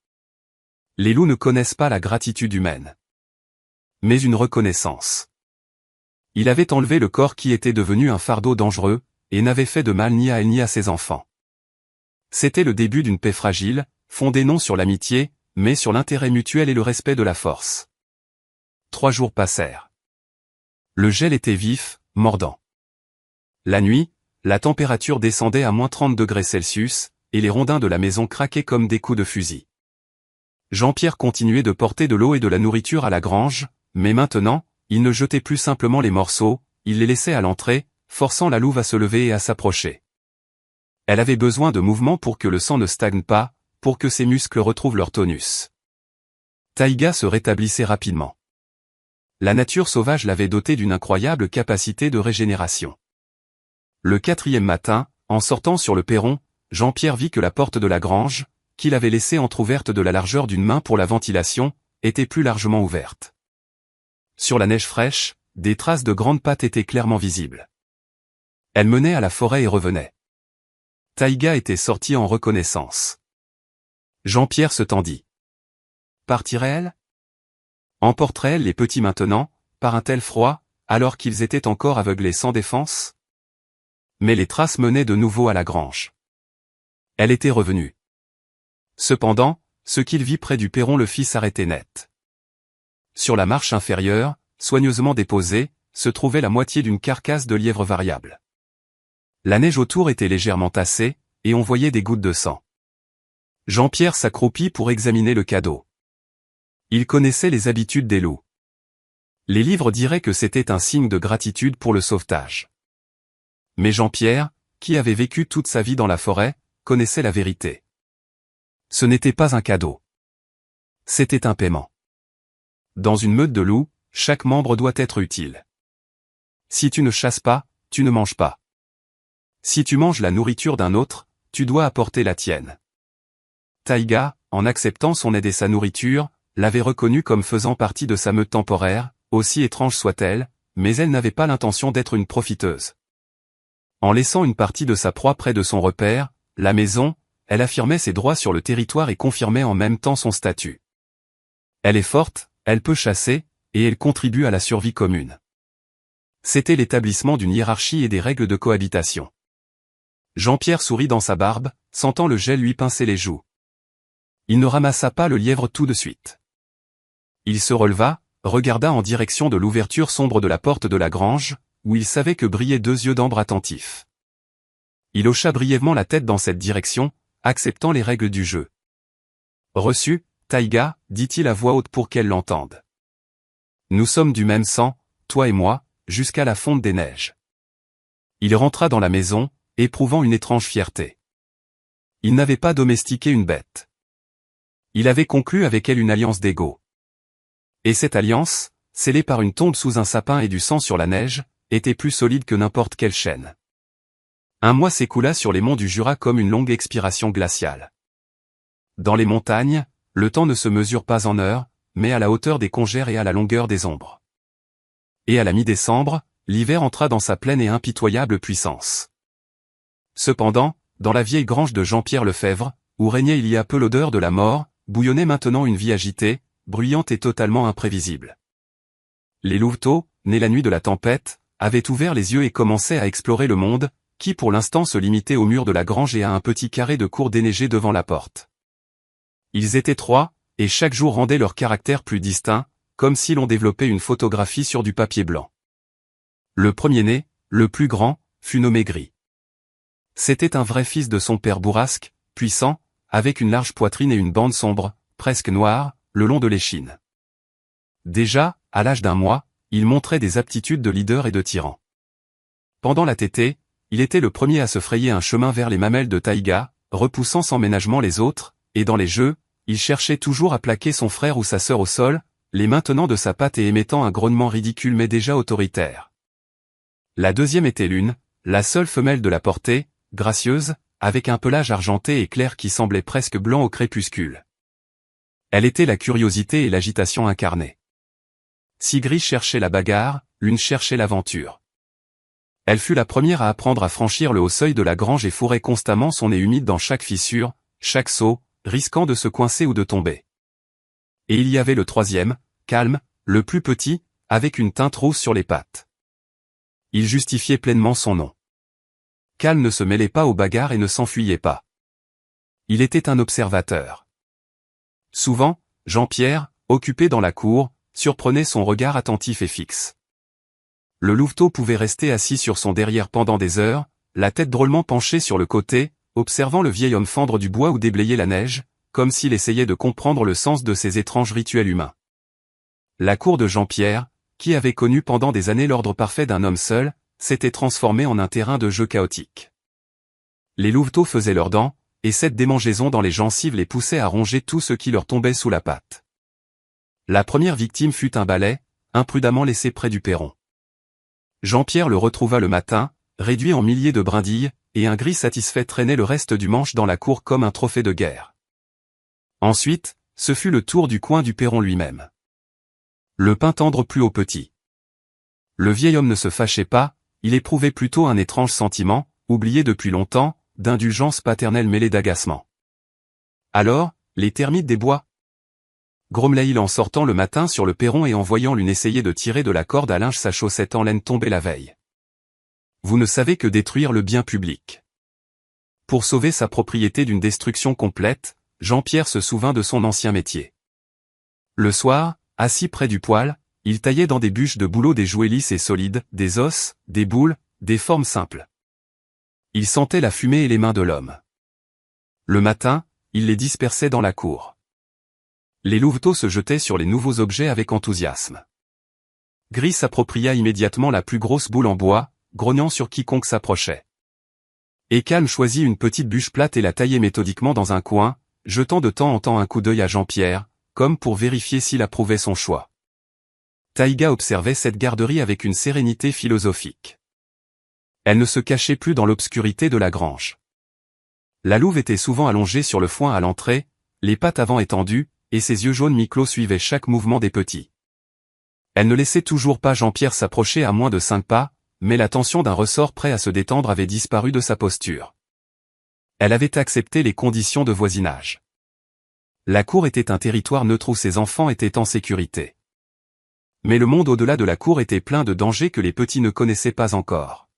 Les loups ne connaissent pas la gratitude humaine. Mais une reconnaissance. Il avait enlevé le corps qui était devenu un fardeau dangereux, et n'avait fait de mal ni à elle ni à ses enfants. C'était le début d'une paix fragile, fondée non sur l'amitié, mais sur l'intérêt mutuel et le respect de la force. 3 jours passèrent. Le gel était vif, mordant. La nuit, la température descendait à -30°C, et les rondins de la maison craquaient comme des coups de fusil. Jean-Pierre continuait de porter de l'eau et de la nourriture à la grange, mais maintenant, il ne jetait plus simplement les morceaux, il les laissait à l'entrée, forçant la louve à se lever et à s'approcher. Elle avait besoin de mouvement pour que le sang ne stagne pas, pour que ses muscles retrouvent leur tonus. Taïga se rétablissait rapidement. La nature sauvage l'avait doté d'une incroyable capacité de régénération. Le 4e matin, en sortant sur le perron, Jean-Pierre vit que la porte de la grange, qu'il avait laissée entr'ouverte de la largeur d'une main pour la ventilation, était plus largement ouverte. Sur la neige fraîche, des traces de grandes pattes étaient clairement visibles. Elle menait à la forêt et revenait. Taïga était sortie en reconnaissance. Jean-Pierre se tendit. Partirait-elle? Emporterait-elle les petits maintenant, par un tel froid, alors qu'ils étaient encore aveuglés sans défense? Mais les traces menaient de nouveau à la grange. Elle était revenue. Cependant, ce qu'il vit près du perron le fit s'arrêter net. Sur la marche inférieure, soigneusement déposée, se trouvait la moitié d'une carcasse de lièvre variable. La neige autour était légèrement tassée, et on voyait des gouttes de sang. Jean-Pierre s'accroupit pour examiner le cadeau. Il connaissait les habitudes des loups. Les livres diraient que c'était un signe de gratitude pour le sauvetage. Mais Jean-Pierre, qui avait vécu toute sa vie dans la forêt, connaissait la vérité. Ce n'était pas un cadeau. C'était un paiement. Dans une meute de loups, chaque membre doit être utile. Si tu ne chasses pas, tu ne manges pas. Si tu manges la nourriture d'un autre, tu dois apporter la tienne. Taïga, en acceptant son aide et sa nourriture, l'avait reconnue comme faisant partie de sa meute temporaire, aussi étrange soit-elle, mais elle n'avait pas l'intention d'être une profiteuse. En laissant une partie de sa proie près de son repère, la maison, elle affirmait ses droits sur le territoire et confirmait en même temps son statut. Elle est forte, elle peut chasser, et elle contribue à la survie commune. C'était l'établissement d'une hiérarchie et des règles de cohabitation. Jean-Pierre sourit dans sa barbe, sentant le gel lui pincer les joues. Il ne ramassa pas le lièvre tout de suite. Il se releva, regarda en direction de l'ouverture sombre de la porte de la grange, où il savait que brillaient deux yeux d'ambre attentifs. Il hocha brièvement la tête dans cette direction, acceptant les règles du jeu. « Reçu, Taïga, dit-il à voix haute pour qu'elle l'entende. Nous sommes du même sang, toi et moi, jusqu'à la fonte des neiges. » Il rentra dans la maison, éprouvant une étrange fierté. Il n'avait pas domestiqué une bête. Il avait conclu avec elle une alliance d'égaux. Et cette alliance, scellée par une tombe sous un sapin et du sang sur la neige, était plus solide que n'importe quelle chaîne. Un mois s'écoula sur les monts du Jura comme une longue expiration glaciale. Dans les montagnes, le temps ne se mesure pas en heures, mais à la hauteur des congères et à la longueur des ombres. Et à la mi-décembre, l'hiver entra dans sa pleine et impitoyable puissance. Cependant, dans la vieille grange de Jean-Pierre Lefebvre, où régnait il y a peu l'odeur de la mort, bouillonnait maintenant une vie agitée, bruyante et totalement imprévisible. Les louveteaux, nés la nuit de la tempête, avaient ouvert les yeux et commençaient à explorer le monde, qui pour l'instant se limitait au mur de la grange et à un petit carré de cour déneigé devant la porte. Ils étaient 3, et chaque jour rendait leur caractère plus distinct, comme si l'on développait une photographie sur du papier blanc. Le premier-né, le plus grand, fut nommé Gris. C'était un vrai fils de son père bourrasque, puissant, avec une large poitrine et une bande sombre, presque noire, le long de l'échine. Déjà, à l'âge d'1 mois, il montrait des aptitudes de leader et de tyran. Pendant la tétée, il était le premier à se frayer un chemin vers les mamelles de Taïga, repoussant sans ménagement les autres, et dans les jeux, il cherchait toujours à plaquer son frère ou sa sœur au sol, les maintenant de sa patte et émettant un grognement ridicule mais déjà autoritaire. La deuxième était l'une, la seule femelle de la portée, gracieuse, avec un pelage argenté et clair qui semblait presque blanc au crépuscule. Elle était la curiosité et l'agitation incarnées. Si Gris cherchait la bagarre, l'une cherchait l'aventure. Elle fut la première à apprendre à franchir le haut seuil de la grange et fourrait constamment son nez humide dans chaque fissure, chaque saut, risquant de se coincer ou de tomber. Et il y avait le troisième, Calme, le plus petit, avec une teinte rousse sur les pattes. Il justifiait pleinement son nom. Calme ne se mêlait pas aux bagarres et ne s'enfuyait pas. Il était un observateur. Souvent, Jean-Pierre, occupé dans la cour, surprenait son regard attentif et fixe. Le louveteau pouvait rester assis sur son derrière pendant des heures, la tête drôlement penchée sur le côté, observant le vieil homme fendre du bois ou déblayer la neige, comme s'il essayait de comprendre le sens de ces étranges rituels humains. La cour de Jean-Pierre, qui avait connu pendant des années l'ordre parfait d'un homme seul, s'était transformée en un terrain de jeu chaotique. Les louveteaux faisaient leurs dents, et cette démangeaison dans les gencives les poussait à ronger tout ce qui leur tombait sous la patte. La première victime fut un balai, imprudemment laissé près du perron. Jean-Pierre le retrouva le matin, réduit en milliers de brindilles, et un Gris satisfait traînait le reste du manche dans la cour comme un trophée de guerre. Ensuite, ce fut le tour du coin du perron lui-même. Le pain tendre plut au petit. Le vieil homme ne se fâchait pas, il éprouvait plutôt un étrange sentiment, oublié depuis longtemps, d'indulgence paternelle mêlée d'agacement. Alors, les termites des bois? Grommelait-il en sortant le matin sur le perron et en voyant l'une essayer de tirer de la corde à linge sa chaussette en laine tombée la veille. Vous ne savez que détruire le bien public. Pour sauver sa propriété d'une destruction complète, Jean-Pierre se souvint de son ancien métier. Le soir, assis près du poêle, il taillait dans des bûches de bouleau des jouets lisses et solides, des os, des boules, des formes simples. Il sentait la fumée et les mains de l'homme. Le matin, il les dispersait dans la cour. Les louveteaux se jetaient sur les nouveaux objets avec enthousiasme. Gris s'appropria immédiatement la plus grosse boule en bois, grognant sur quiconque s'approchait. Et Calme choisit une petite bûche plate et la taillait méthodiquement dans un coin, jetant de temps en temps un coup d'œil à Jean-Pierre, comme pour vérifier s'il approuvait son choix. Taïga observait cette garderie avec une sérénité philosophique. Elle ne se cachait plus dans l'obscurité de la grange. La louve était souvent allongée sur le foin à l'entrée, les pattes avant étendues, et ses yeux jaunes mi-clos suivaient chaque mouvement des petits. Elle ne laissait toujours pas Jean-Pierre s'approcher à moins de 5 pas, mais la tension d'un ressort prêt à se détendre avait disparu de sa posture. Elle avait accepté les conditions de voisinage. La cour était un territoire neutre où ses enfants étaient en sécurité. Mais le monde au-delà de la cour était plein de dangers que les petits ne connaissaient pas encore.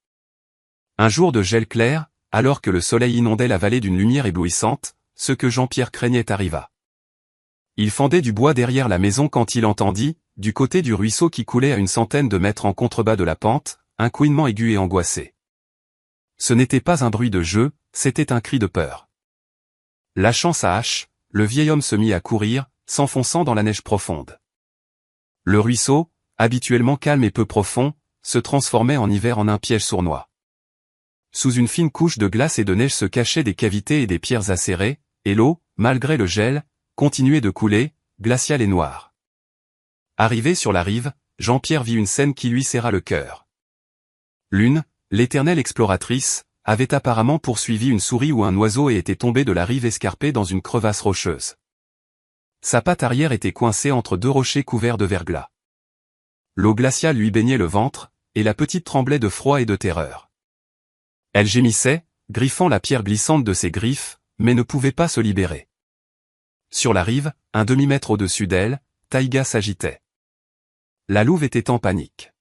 Un jour de gel clair, alors que le soleil inondait la vallée d'une lumière éblouissante, ce que Jean-Pierre craignait arriva. Il fendait du bois derrière la maison quand il entendit, du côté du ruisseau qui coulait à une centaine de mètres en contrebas de la pente, un couinement aigu et angoissé. Ce n'était pas un bruit de jeu, c'était un cri de peur. Lâchant sa hache, le vieil homme se mit à courir, s'enfonçant dans la neige profonde. Le ruisseau, habituellement calme et peu profond, se transformait en hiver en un piège sournois. Sous une fine couche de glace et de neige se cachaient des cavités et des pierres acérées, et l'eau, malgré le gel, continuait de couler, glaciale et noire. Arrivé sur la rive, Jean-Pierre vit une scène qui lui serra le cœur. L'une, l'éternelle exploratrice, avait apparemment poursuivi une souris ou un oiseau et était tombée de la rive escarpée dans une crevasse rocheuse. Sa patte arrière était coincée entre deux rochers couverts de verglas. L'eau glaciale lui baignait le ventre, et la petite tremblait de froid et de terreur. Elle gémissait, griffant la pierre glissante de ses griffes, mais ne pouvait pas se libérer. Sur la rive, un demi-mètre au-dessus d'elle, Taïga s'agitait. La louve était en panique.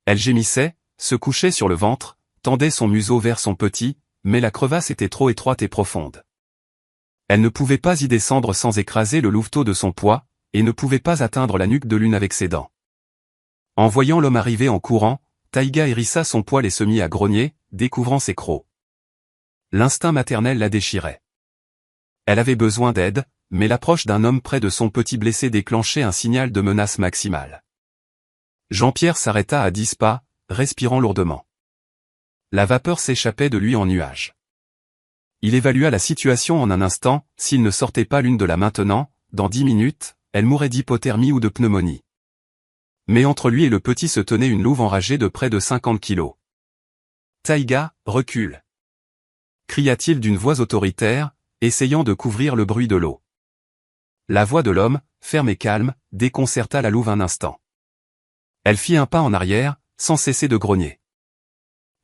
Elle gémissait, se couchait sur le ventre, tendait son museau vers son petit, mais la crevasse était trop étroite et profonde. Elle ne pouvait pas y descendre sans écraser le louveteau de son poids, et ne pouvait pas atteindre la nuque de l'une avec ses dents. En voyant l'homme arriver en courant, Taïga hérissa son poil et se mit à grogner, découvrant ses crocs. L'instinct maternel la déchirait. Elle avait besoin d'aide, mais l'approche d'un homme près de son petit blessé déclenchait un signal de menace maximale. Jean-Pierre s'arrêta à 10 pas, respirant lourdement. La vapeur s'échappait de lui en nuages. Il évalua la situation en un instant, s'il ne sortait pas l'une de là maintenant, dans 10 minutes, elle mourrait d'hypothermie ou de pneumonie. Mais entre lui et le petit se tenait une louve enragée de près de 50 kilos. « Taïga, recule !» cria-t-il d'une voix autoritaire, essayant de couvrir le bruit de l'eau. La voix de l'homme, ferme et calme, déconcerta la louve un instant. Elle fit un pas en arrière, sans cesser de grogner.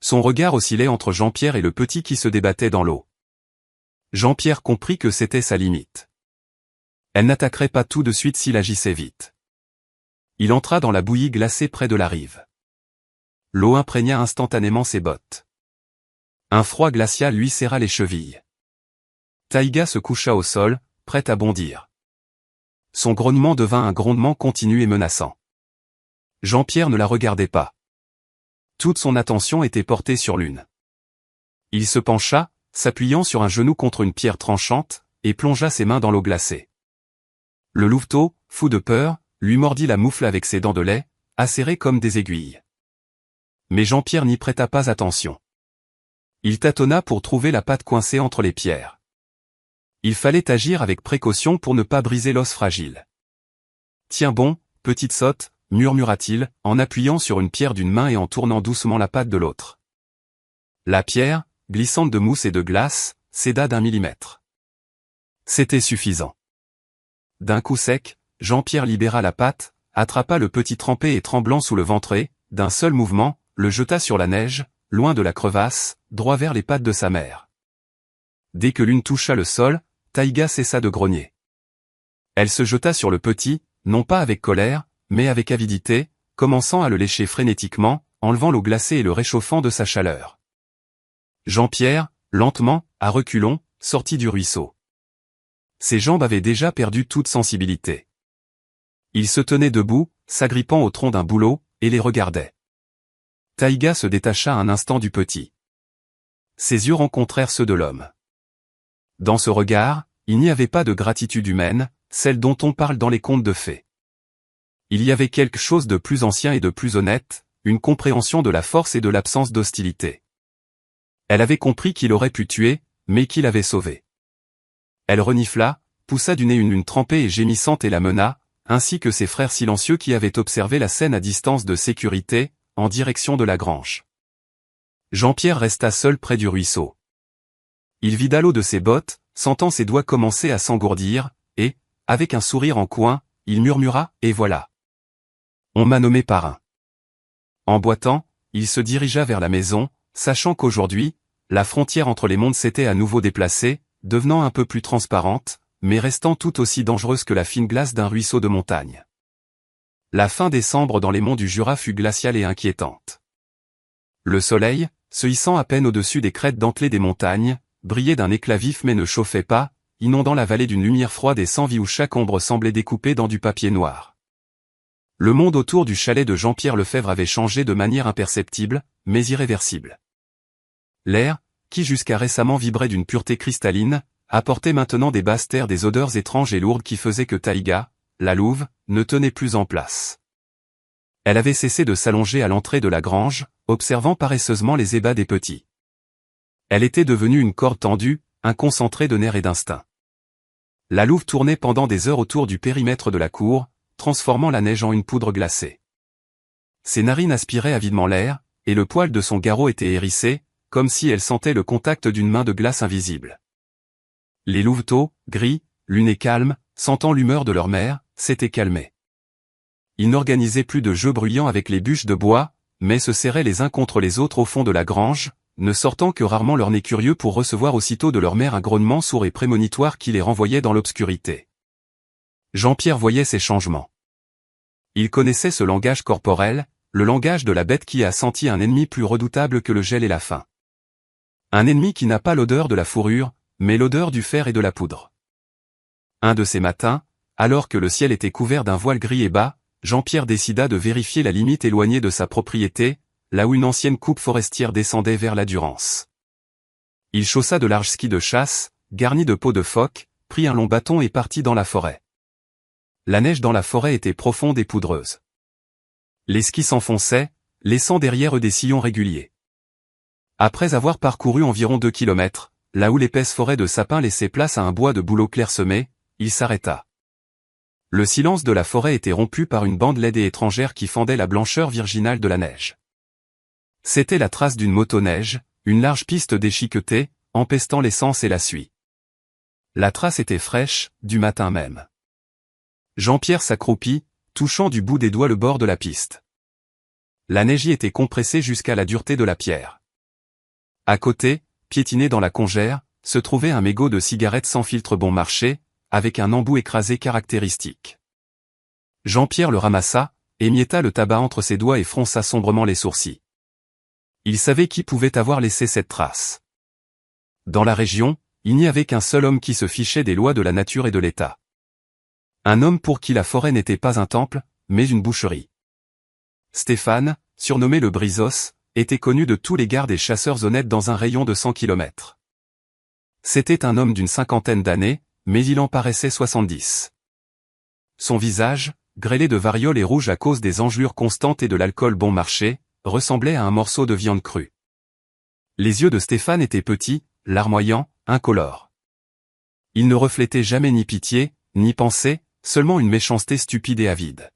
Son regard oscillait entre Jean-Pierre et le petit qui se débattait dans l'eau. Jean-Pierre comprit que c'était sa limite. Elle n'attaquerait pas tout de suite s'il agissait vite. Il entra dans la bouillie glacée près de la rive. L'eau imprégna instantanément ses bottes. Un froid glacial lui serra les chevilles. Taïga se coucha au sol, prête à bondir. Son grognement devint un grondement continu et menaçant. Jean-Pierre ne la regardait pas. Toute son attention était portée sur l'une. Il se pencha, s'appuyant sur un genou contre une pierre tranchante, et plongea ses mains dans l'eau glacée. Le louveteau, fou de peur, lui mordit la moufle avec ses dents de lait, acérées comme des aiguilles. Mais Jean-Pierre n'y prêta pas attention. Il tâtonna pour trouver la patte coincée entre les pierres. Il fallait agir avec précaution pour ne pas briser l'os fragile. « Tiens bon, petite sotte », murmura-t-il, en appuyant sur une pierre d'une main et en tournant doucement la patte de l'autre. La pierre, glissante de mousse et de glace, céda d'1 millimètre. C'était suffisant. D'un coup sec, Jean-Pierre libéra la patte, attrapa le petit trempé et tremblant sous le ventre et, d'un seul mouvement, le jeta sur la neige, loin de la crevasse, droit vers les pattes de sa mère. Dès que l'une toucha le sol, Taïga cessa de grogner. Elle se jeta sur le petit, non pas avec colère, mais avec avidité, commençant à le lécher frénétiquement, enlevant l'eau glacée et le réchauffant de sa chaleur. Jean-Pierre, lentement, à reculons, sortit du ruisseau. Ses jambes avaient déjà perdu toute sensibilité. Il se tenait debout, s'agrippant au tronc d'un bouleau, et les regardait. Taïga se détacha un instant du petit. Ses yeux rencontrèrent ceux de l'homme. Dans ce regard, il n'y avait pas de gratitude humaine, celle dont on parle dans les contes de fées. Il y avait quelque chose de plus ancien et de plus honnête, une compréhension de la force et de l'absence d'hostilité. Elle avait compris qu'il aurait pu tuer, mais qu'il avait sauvé. Elle renifla, poussa du nez une lune trempée et gémissante et la mena, ainsi que ses frères silencieux qui avaient observé la scène à distance de sécurité, en direction de la grange. Jean-Pierre resta seul près du ruisseau. Il vida l'eau de ses bottes, sentant ses doigts commencer à s'engourdir, et, avec un sourire en coin, il murmura « Et voilà. On m'a nommé parrain. » En boitant, il se dirigea vers la maison, sachant qu'aujourd'hui, la frontière entre les mondes s'était à nouveau déplacée, devenant un peu plus transparente, mais restant tout aussi dangereuse que la fine glace d'un ruisseau de montagne. La fin décembre dans les monts du Jura fut glaciale et inquiétante. Le soleil, se hissant à peine au-dessus des crêtes dentelées des montagnes, brillait d'un éclat vif mais ne chauffait pas, inondant la vallée d'une lumière froide et sans vie où chaque ombre semblait découpée dans du papier noir. Le monde autour du chalet de Jean-Pierre Lefebvre avait changé de manière imperceptible, mais irréversible. L'air, qui jusqu'à récemment vibrait d'une pureté cristalline, apportait maintenant des basses terres des odeurs étranges et lourdes qui faisaient que Taïga, la louve, ne tenait plus en place. Elle avait cessé de s'allonger à l'entrée de la grange, observant paresseusement les ébats des petits. Elle était devenue une corde tendue, un concentré de nerfs et d'instinct. La louve tournait pendant des heures autour du périmètre de la cour, transformant la neige en une poudre glacée. Ses narines aspiraient avidement l'air, et le poil de son garrot était hérissé, comme si elle sentait le contact d'une main de glace invisible. Les louveteaux, gris, lunés calmes, sentant l'humeur de leur mère, s'étaient calmés. Ils n'organisaient plus de jeux bruyants avec les bûches de bois, mais se serraient les uns contre les autres au fond de la grange, ne sortant que rarement leur nez curieux pour recevoir aussitôt de leur mère un grognement sourd et prémonitoire qui les renvoyait dans l'obscurité. Jean-Pierre voyait ces changements. Il connaissait ce langage corporel, le langage de la bête qui a senti un ennemi plus redoutable que le gel et la faim. Un ennemi qui n'a pas l'odeur de la fourrure, mais l'odeur du fer et de la poudre. Un de ces matins, alors que le ciel était couvert d'un voile gris et bas, Jean-Pierre décida de vérifier la limite éloignée de sa propriété, là où une ancienne coupe forestière descendait vers la Durance. Il chaussa de larges skis de chasse, garnis de peaux de phoque, prit un long bâton et partit dans la forêt. La neige dans la forêt était profonde et poudreuse. Les skis s'enfonçaient, laissant derrière eux des sillons réguliers. Après avoir parcouru environ 2 kilomètres, là où l'épaisse forêt de sapins laissait place à un bois de bouleaux clairsemés, il s'arrêta. Le silence de la forêt était rompu par une bande laide et étrangère qui fendait la blancheur virginale de la neige. C'était la trace d'une motoneige, une large piste déchiquetée, empestant l'essence et la suie. La trace était fraîche, du matin même. Jean-Pierre s'accroupit, touchant du bout des doigts le bord de la piste. La neige y était compressée jusqu'à la dureté de la pierre. À côté, piétiné dans la congère, se trouvait un mégot de cigarettes sans filtre bon marché, avec un embout écrasé caractéristique. Jean-Pierre le ramassa, émietta le tabac entre ses doigts et fronça sombrement les sourcils. Il savait qui pouvait avoir laissé cette trace. Dans la région, il n'y avait qu'un seul homme qui se fichait des lois de la nature et de l'État. Un homme pour qui la forêt n'était pas un temple, mais une boucherie. Stéphane, surnommé le Brizos, était connu de tous les gardes et chasseurs honnêtes dans un rayon de 100 kilomètres. C'était un homme d'une 50aine d'années, mais il en paraissait 70. Son visage, grêlé de variole et rouge à cause des engelures constantes et de l'alcool bon marché, ressemblait à un morceau de viande crue. Les yeux de Stéphane étaient petits, larmoyants, incolores. Ils ne reflétaient jamais ni pitié, ni pensée, seulement une méchanceté stupide et avide.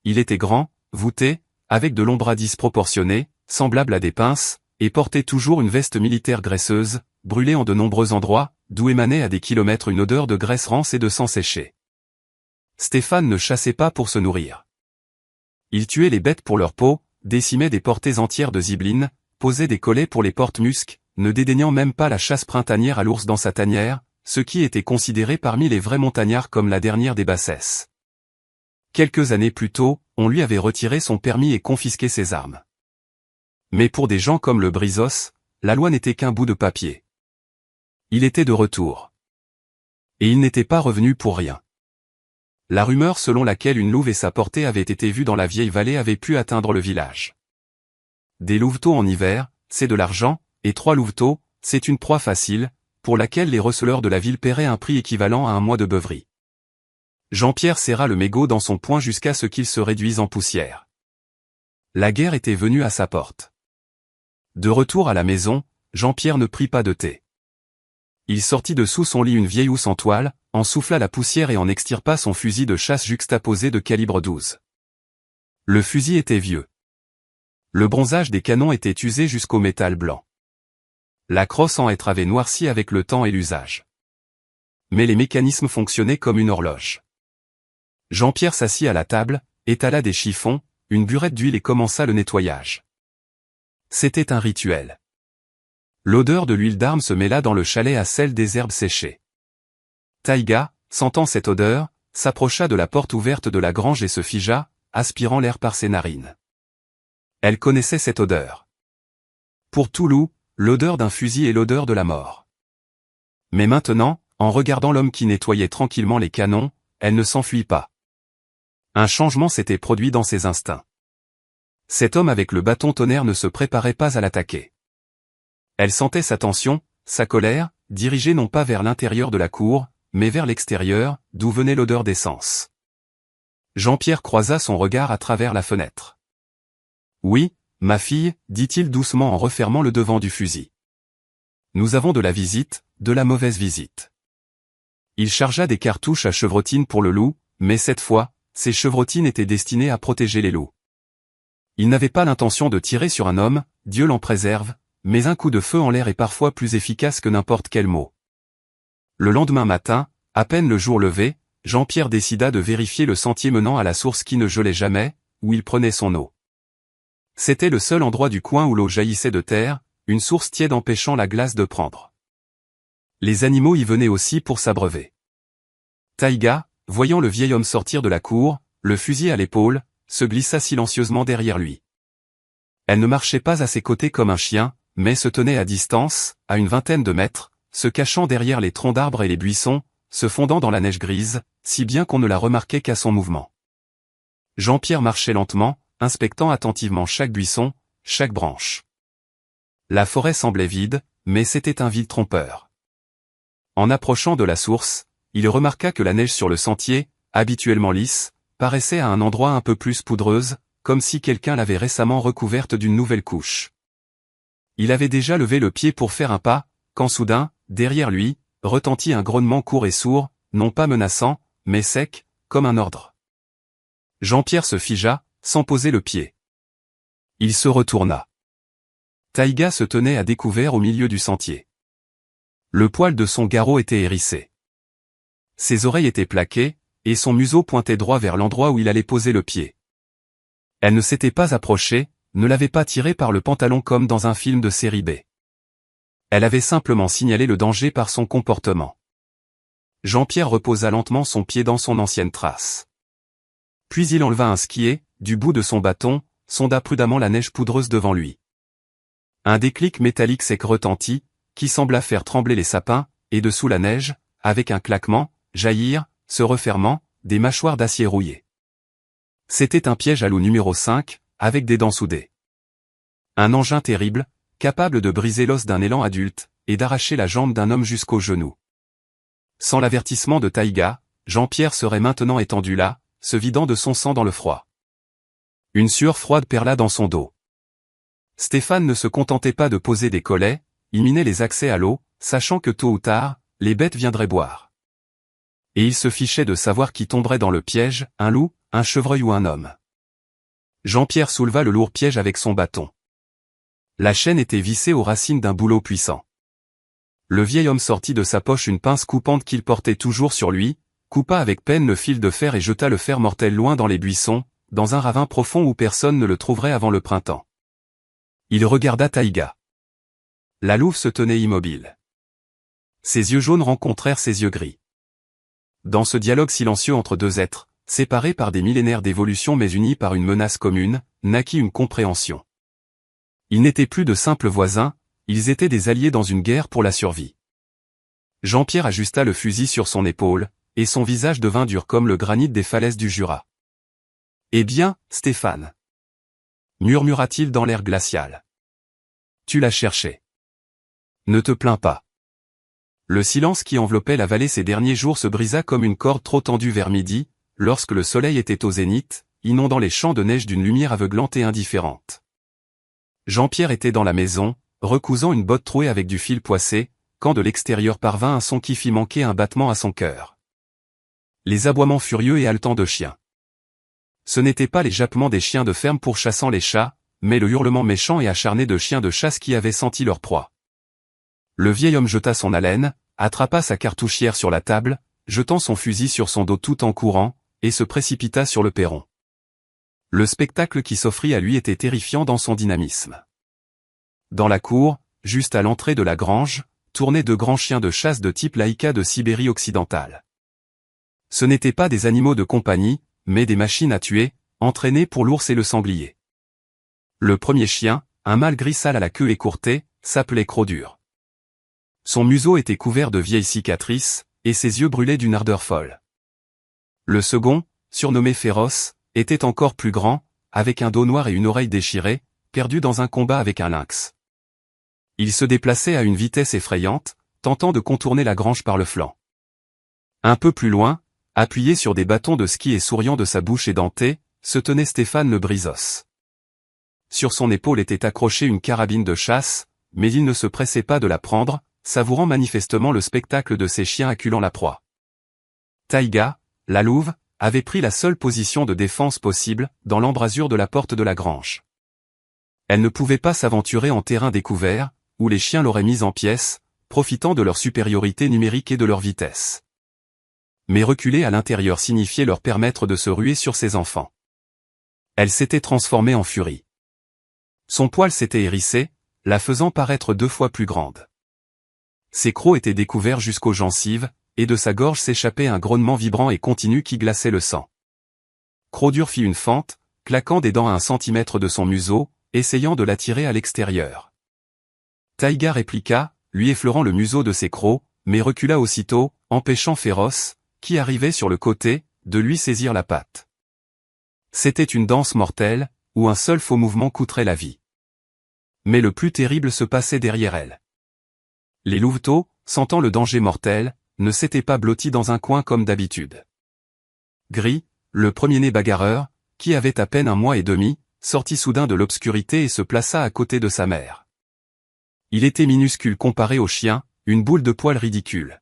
Il était grand, voûté, avec de longs bras disproportionnés, semblables à des pinces, et portait toujours une veste militaire graisseuse, brûlée en de nombreux endroits, d'où émanait à des kilomètres une odeur de graisse rance et de sang séché. Stéphane ne chassait pas pour se nourrir. Il tuait les bêtes pour leur peau, décimait des portées entières de zibeline, posait des collets pour les porte-muscs, ne dédaignant même pas la chasse printanière à l'ours dans sa tanière, ce qui était considéré parmi les vrais montagnards comme la dernière des bassesses. Quelques années plus tôt, on lui avait retiré son permis et confisqué ses armes. Mais pour des gens comme le Brizos, la loi n'était qu'un bout de papier. Il était de retour. Et il n'était pas revenu pour rien. La rumeur selon laquelle une louve et sa portée avaient été vues dans la vieille vallée avait pu atteindre le village. Des louveteaux en hiver, c'est de l'argent, et 3 louveteaux, c'est une proie facile, pour laquelle les receleurs de la ville paieraient un prix équivalent à un mois de beuverie. Jean-Pierre serra le mégot dans son poing jusqu'à ce qu'il se réduise en poussière. La guerre était venue à sa porte. De retour à la maison, Jean-Pierre ne prit pas de thé. Il sortit de sous son lit une vieille housse en toile, en souffla la poussière et en extirpa son fusil de chasse juxtaposé de calibre 12. Le fusil était vieux. Le bronzage des canons était usé jusqu'au métal blanc. La crosse en hêtre avait noirci avec le temps et l'usage. Mais les mécanismes fonctionnaient comme une horloge. Jean-Pierre s'assit à la table, étala des chiffons, une burette d'huile et commença le nettoyage. C'était un rituel. L'odeur de l'huile d'arme se mêla dans le chalet à celle des herbes séchées. Taïga, sentant cette odeur, s'approcha de la porte ouverte de la grange et se figea, aspirant l'air par ses narines. Elle connaissait cette odeur. Pour tout loup, l'odeur d'un fusil est l'odeur de la mort. Mais maintenant, en regardant l'homme qui nettoyait tranquillement les canons, elle ne s'enfuit pas. Un changement s'était produit dans ses instincts. Cet homme avec le bâton tonnerre ne se préparait pas à l'attaquer. Elle sentait sa tension, sa colère, dirigée non pas vers l'intérieur de la cour, mais vers l'extérieur, d'où venait l'odeur d'essence. Jean-Pierre croisa son regard à travers la fenêtre. « Oui, ma fille, dit-il doucement en refermant le devant du fusil. Nous avons de la visite, de la mauvaise visite. » Il chargea des cartouches à chevrotine pour le loup, mais cette fois, ces chevrotines étaient destinées à protéger les loups. Il n'avait pas l'intention de tirer sur un homme, Dieu l'en préserve, mais un coup de feu en l'air est parfois plus efficace que n'importe quel mot. Le lendemain matin, à peine le jour levé, Jean-Pierre décida de vérifier le sentier menant à la source qui ne gelait jamais, où il prenait son eau. C'était le seul endroit du coin où l'eau jaillissait de terre, une source tiède empêchant la glace de prendre. Les animaux y venaient aussi pour s'abreuver. Taïga, voyant le vieil homme sortir de la cour, le fusil à l'épaule, se glissa silencieusement derrière lui. Elle ne marchait pas à ses côtés comme un chien, mais se tenait à distance, à une vingtaine de mètres, se cachant derrière les troncs d'arbres et les buissons, se fondant dans la neige grise, si bien qu'on ne la remarquait qu'à son mouvement. Jean-Pierre marchait lentement, inspectant attentivement chaque buisson, chaque branche. La forêt semblait vide, mais c'était un vide trompeur. En approchant de la source, il remarqua que la neige sur le sentier, habituellement lisse, paraissait à un endroit un peu plus poudreuse, comme si quelqu'un l'avait récemment recouverte d'une nouvelle couche. Il avait déjà levé le pied pour faire un pas, quand soudain, derrière lui, retentit un grognement court et sourd, non pas menaçant, mais sec, comme un ordre. Jean-Pierre se figea, sans poser le pied. Il se retourna. Taïga se tenait à découvert au milieu du sentier. Le poil de son garrot était hérissé. Ses oreilles étaient plaquées, et son museau pointait droit vers l'endroit où il allait poser le pied. Elle ne s'était pas approchée, ne l'avait pas tiré par le pantalon comme dans un film de série B. Elle avait simplement signalé le danger par son comportement. Jean-Pierre reposa lentement son pied dans son ancienne trace. Puis il enleva un skier, du bout de son bâton, sonda prudemment la neige poudreuse devant lui. Un déclic métallique sec retentit, qui sembla faire trembler les sapins, et dessous la neige, avec un claquement, jaillirent, se refermant, des mâchoires d'acier rouillé. C'était un piège à loup numéro 5, avec des dents soudées. Un engin terrible, capable de briser l'os d'un élan adulte, et d'arracher la jambe d'un homme jusqu'au genou. Sans l'avertissement de Taïga, Jean-Pierre serait maintenant étendu là, se vidant de son sang dans le froid. Une sueur froide perla dans son dos. Stéphane ne se contentait pas de poser des collets, il minait les accès à l'eau, sachant que tôt ou tard, les bêtes viendraient boire. Et il se fichait de savoir qui tomberait dans le piège, un loup, un chevreuil ou un homme. Jean-Pierre souleva le lourd piège avec son bâton. La chaîne était vissée aux racines d'un bouleau puissant. Le vieil homme sortit de sa poche une pince coupante qu'il portait toujours sur lui, coupa avec peine le fil de fer et jeta le fer mortel loin dans les buissons, dans un ravin profond où personne ne le trouverait avant le printemps. Il regarda Taïga. La louve se tenait immobile. Ses yeux jaunes rencontrèrent ses yeux gris. Dans ce dialogue silencieux entre deux êtres, séparés par des millénaires d'évolution mais unis par une menace commune, naquit une compréhension. Ils n'étaient plus de simples voisins, ils étaient des alliés dans une guerre pour la survie. Jean-Pierre ajusta le fusil sur son épaule, et son visage devint dur comme le granit des falaises du Jura. « Eh bien, Stéphane » murmura-t-il dans l'air glacial. « Tu l'as cherché. Ne te plains pas. » Le silence qui enveloppait la vallée ces derniers jours se brisa comme une corde trop tendue vers midi, lorsque le soleil était au zénith, inondant les champs de neige d'une lumière aveuglante et indifférente. Jean-Pierre était dans la maison, recousant une botte trouée avec du fil poissé, quand de l'extérieur parvint un son qui fit manquer un battement à son cœur. Les aboiements furieux et haletants de chiens. Ce n'étaient pas les jappements des chiens de ferme pourchassant les chats, mais le hurlement méchant et acharné de chiens de chasse qui avaient senti leur proie. Le vieil homme jeta son haleine, attrapa sa cartouchière sur la table, jetant son fusil sur son dos tout en courant, et se précipita sur le perron. Le spectacle qui s'offrit à lui était terrifiant dans son dynamisme. Dans la cour, juste à l'entrée de la grange, tournaient de grands chiens de chasse de type Laïka de Sibérie occidentale. Ce n'étaient pas des animaux de compagnie, mais des machines à tuer, entraînées pour l'ours et le sanglier. Le premier chien, un mâle gris sale à la queue écourtée, s'appelait Croc-Dur. Son museau était couvert de vieilles cicatrices, et ses yeux brûlaient d'une ardeur folle. Le second, surnommé Féroce, était encore plus grand, avec un dos noir et une oreille déchirée, perdu dans un combat avec un lynx. Il se déplaçait à une vitesse effrayante, tentant de contourner la grange par le flanc. Un peu plus loin, appuyé sur des bâtons de ski et souriant de sa bouche édentée, se tenait Stéphane le Brisos. Sur son épaule était accrochée une carabine de chasse, mais il ne se pressait pas de la prendre, savourant manifestement le spectacle de ses chiens acculant la proie. Taïga, la louve, avait pris la seule position de défense possible, dans l'embrasure de la porte de la grange. Elle ne pouvait pas s'aventurer en terrain découvert, où les chiens l'auraient mise en pièces, profitant de leur supériorité numérique et de leur vitesse. Mais reculer à l'intérieur signifiait leur permettre de se ruer sur ses enfants. Elle s'était transformée en furie. Son poil s'était hérissé, la faisant paraître 2 fois plus grande. Ses crocs étaient découverts jusqu'aux gencives, et de sa gorge s'échappait un grognement vibrant et continu qui glaçait le sang. Croc-Dur fit une fente, claquant des dents à 1 centimètre de son museau, essayant de l'attirer à l'extérieur. Taïga répliqua, lui effleurant le museau de ses crocs, mais recula aussitôt, empêchant Féroce, qui arrivait sur le côté, de lui saisir la patte. C'était une danse mortelle, où un seul faux mouvement coûterait la vie. Mais le plus terrible se passait derrière elle. Les louveteaux, sentant le danger mortel, ne s'étaient pas blottis dans un coin comme d'habitude. Gris, le premier-né bagarreur, qui avait à peine 1 mois et demi, sortit soudain de l'obscurité et se plaça à côté de sa mère. Il était minuscule comparé au chien, une boule de poil ridicule.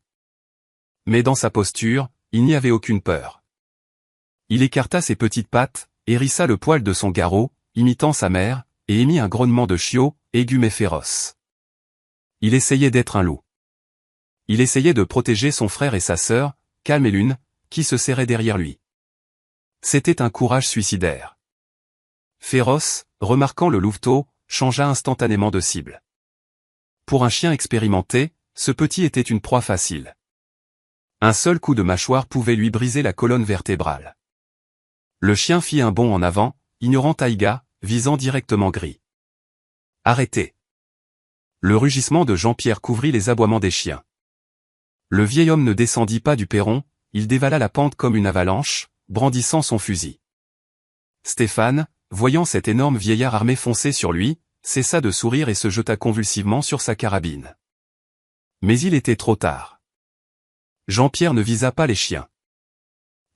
Mais dans sa posture, il n'y avait aucune peur. Il écarta ses petites pattes, hérissa le poil de son garrot, imitant sa mère, et émit un grognement de chiot, aigu mais féroce. Il essayait d'être un loup. Il essayait de protéger son frère et sa sœur, Calme et Lune, qui se serraient derrière lui. C'était un courage suicidaire. Féroce, remarquant le louveteau, changea instantanément de cible. Pour un chien expérimenté, ce petit était une proie facile. Un seul coup de mâchoire pouvait lui briser la colonne vertébrale. Le chien fit un bond en avant, ignorant Taïga, visant directement Gris. Arrêtez. Le rugissement de Jean-Pierre couvrit les aboiements des chiens. Le vieil homme ne descendit pas du perron, il dévala la pente comme une avalanche, brandissant son fusil. Stéphane, voyant cet énorme vieillard armé foncer sur lui, cessa de sourire et se jeta convulsivement sur sa carabine. Mais il était trop tard. Jean-Pierre ne visa pas les chiens.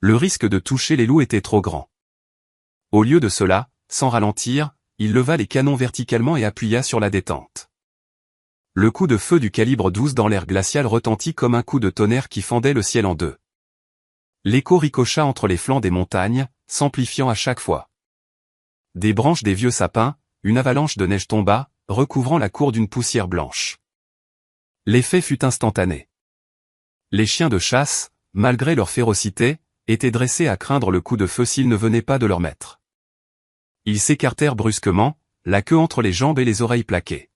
Le risque de toucher les loups était trop grand. Au lieu de cela, sans ralentir, il leva les canons verticalement et appuya sur la détente. Le coup de feu du calibre 12 dans l'air glacial retentit comme un coup de tonnerre qui fendait le ciel en 2. L'écho ricocha entre les flancs des montagnes, s'amplifiant à chaque fois. Des branches des vieux sapins, une avalanche de neige tomba, recouvrant la cour d'une poussière blanche. L'effet fut instantané. Les chiens de chasse, malgré leur férocité, étaient dressés à craindre le coup de feu s'il ne venait pas de leur maître. Ils s'écartèrent brusquement, la queue entre les jambes et les oreilles plaquées.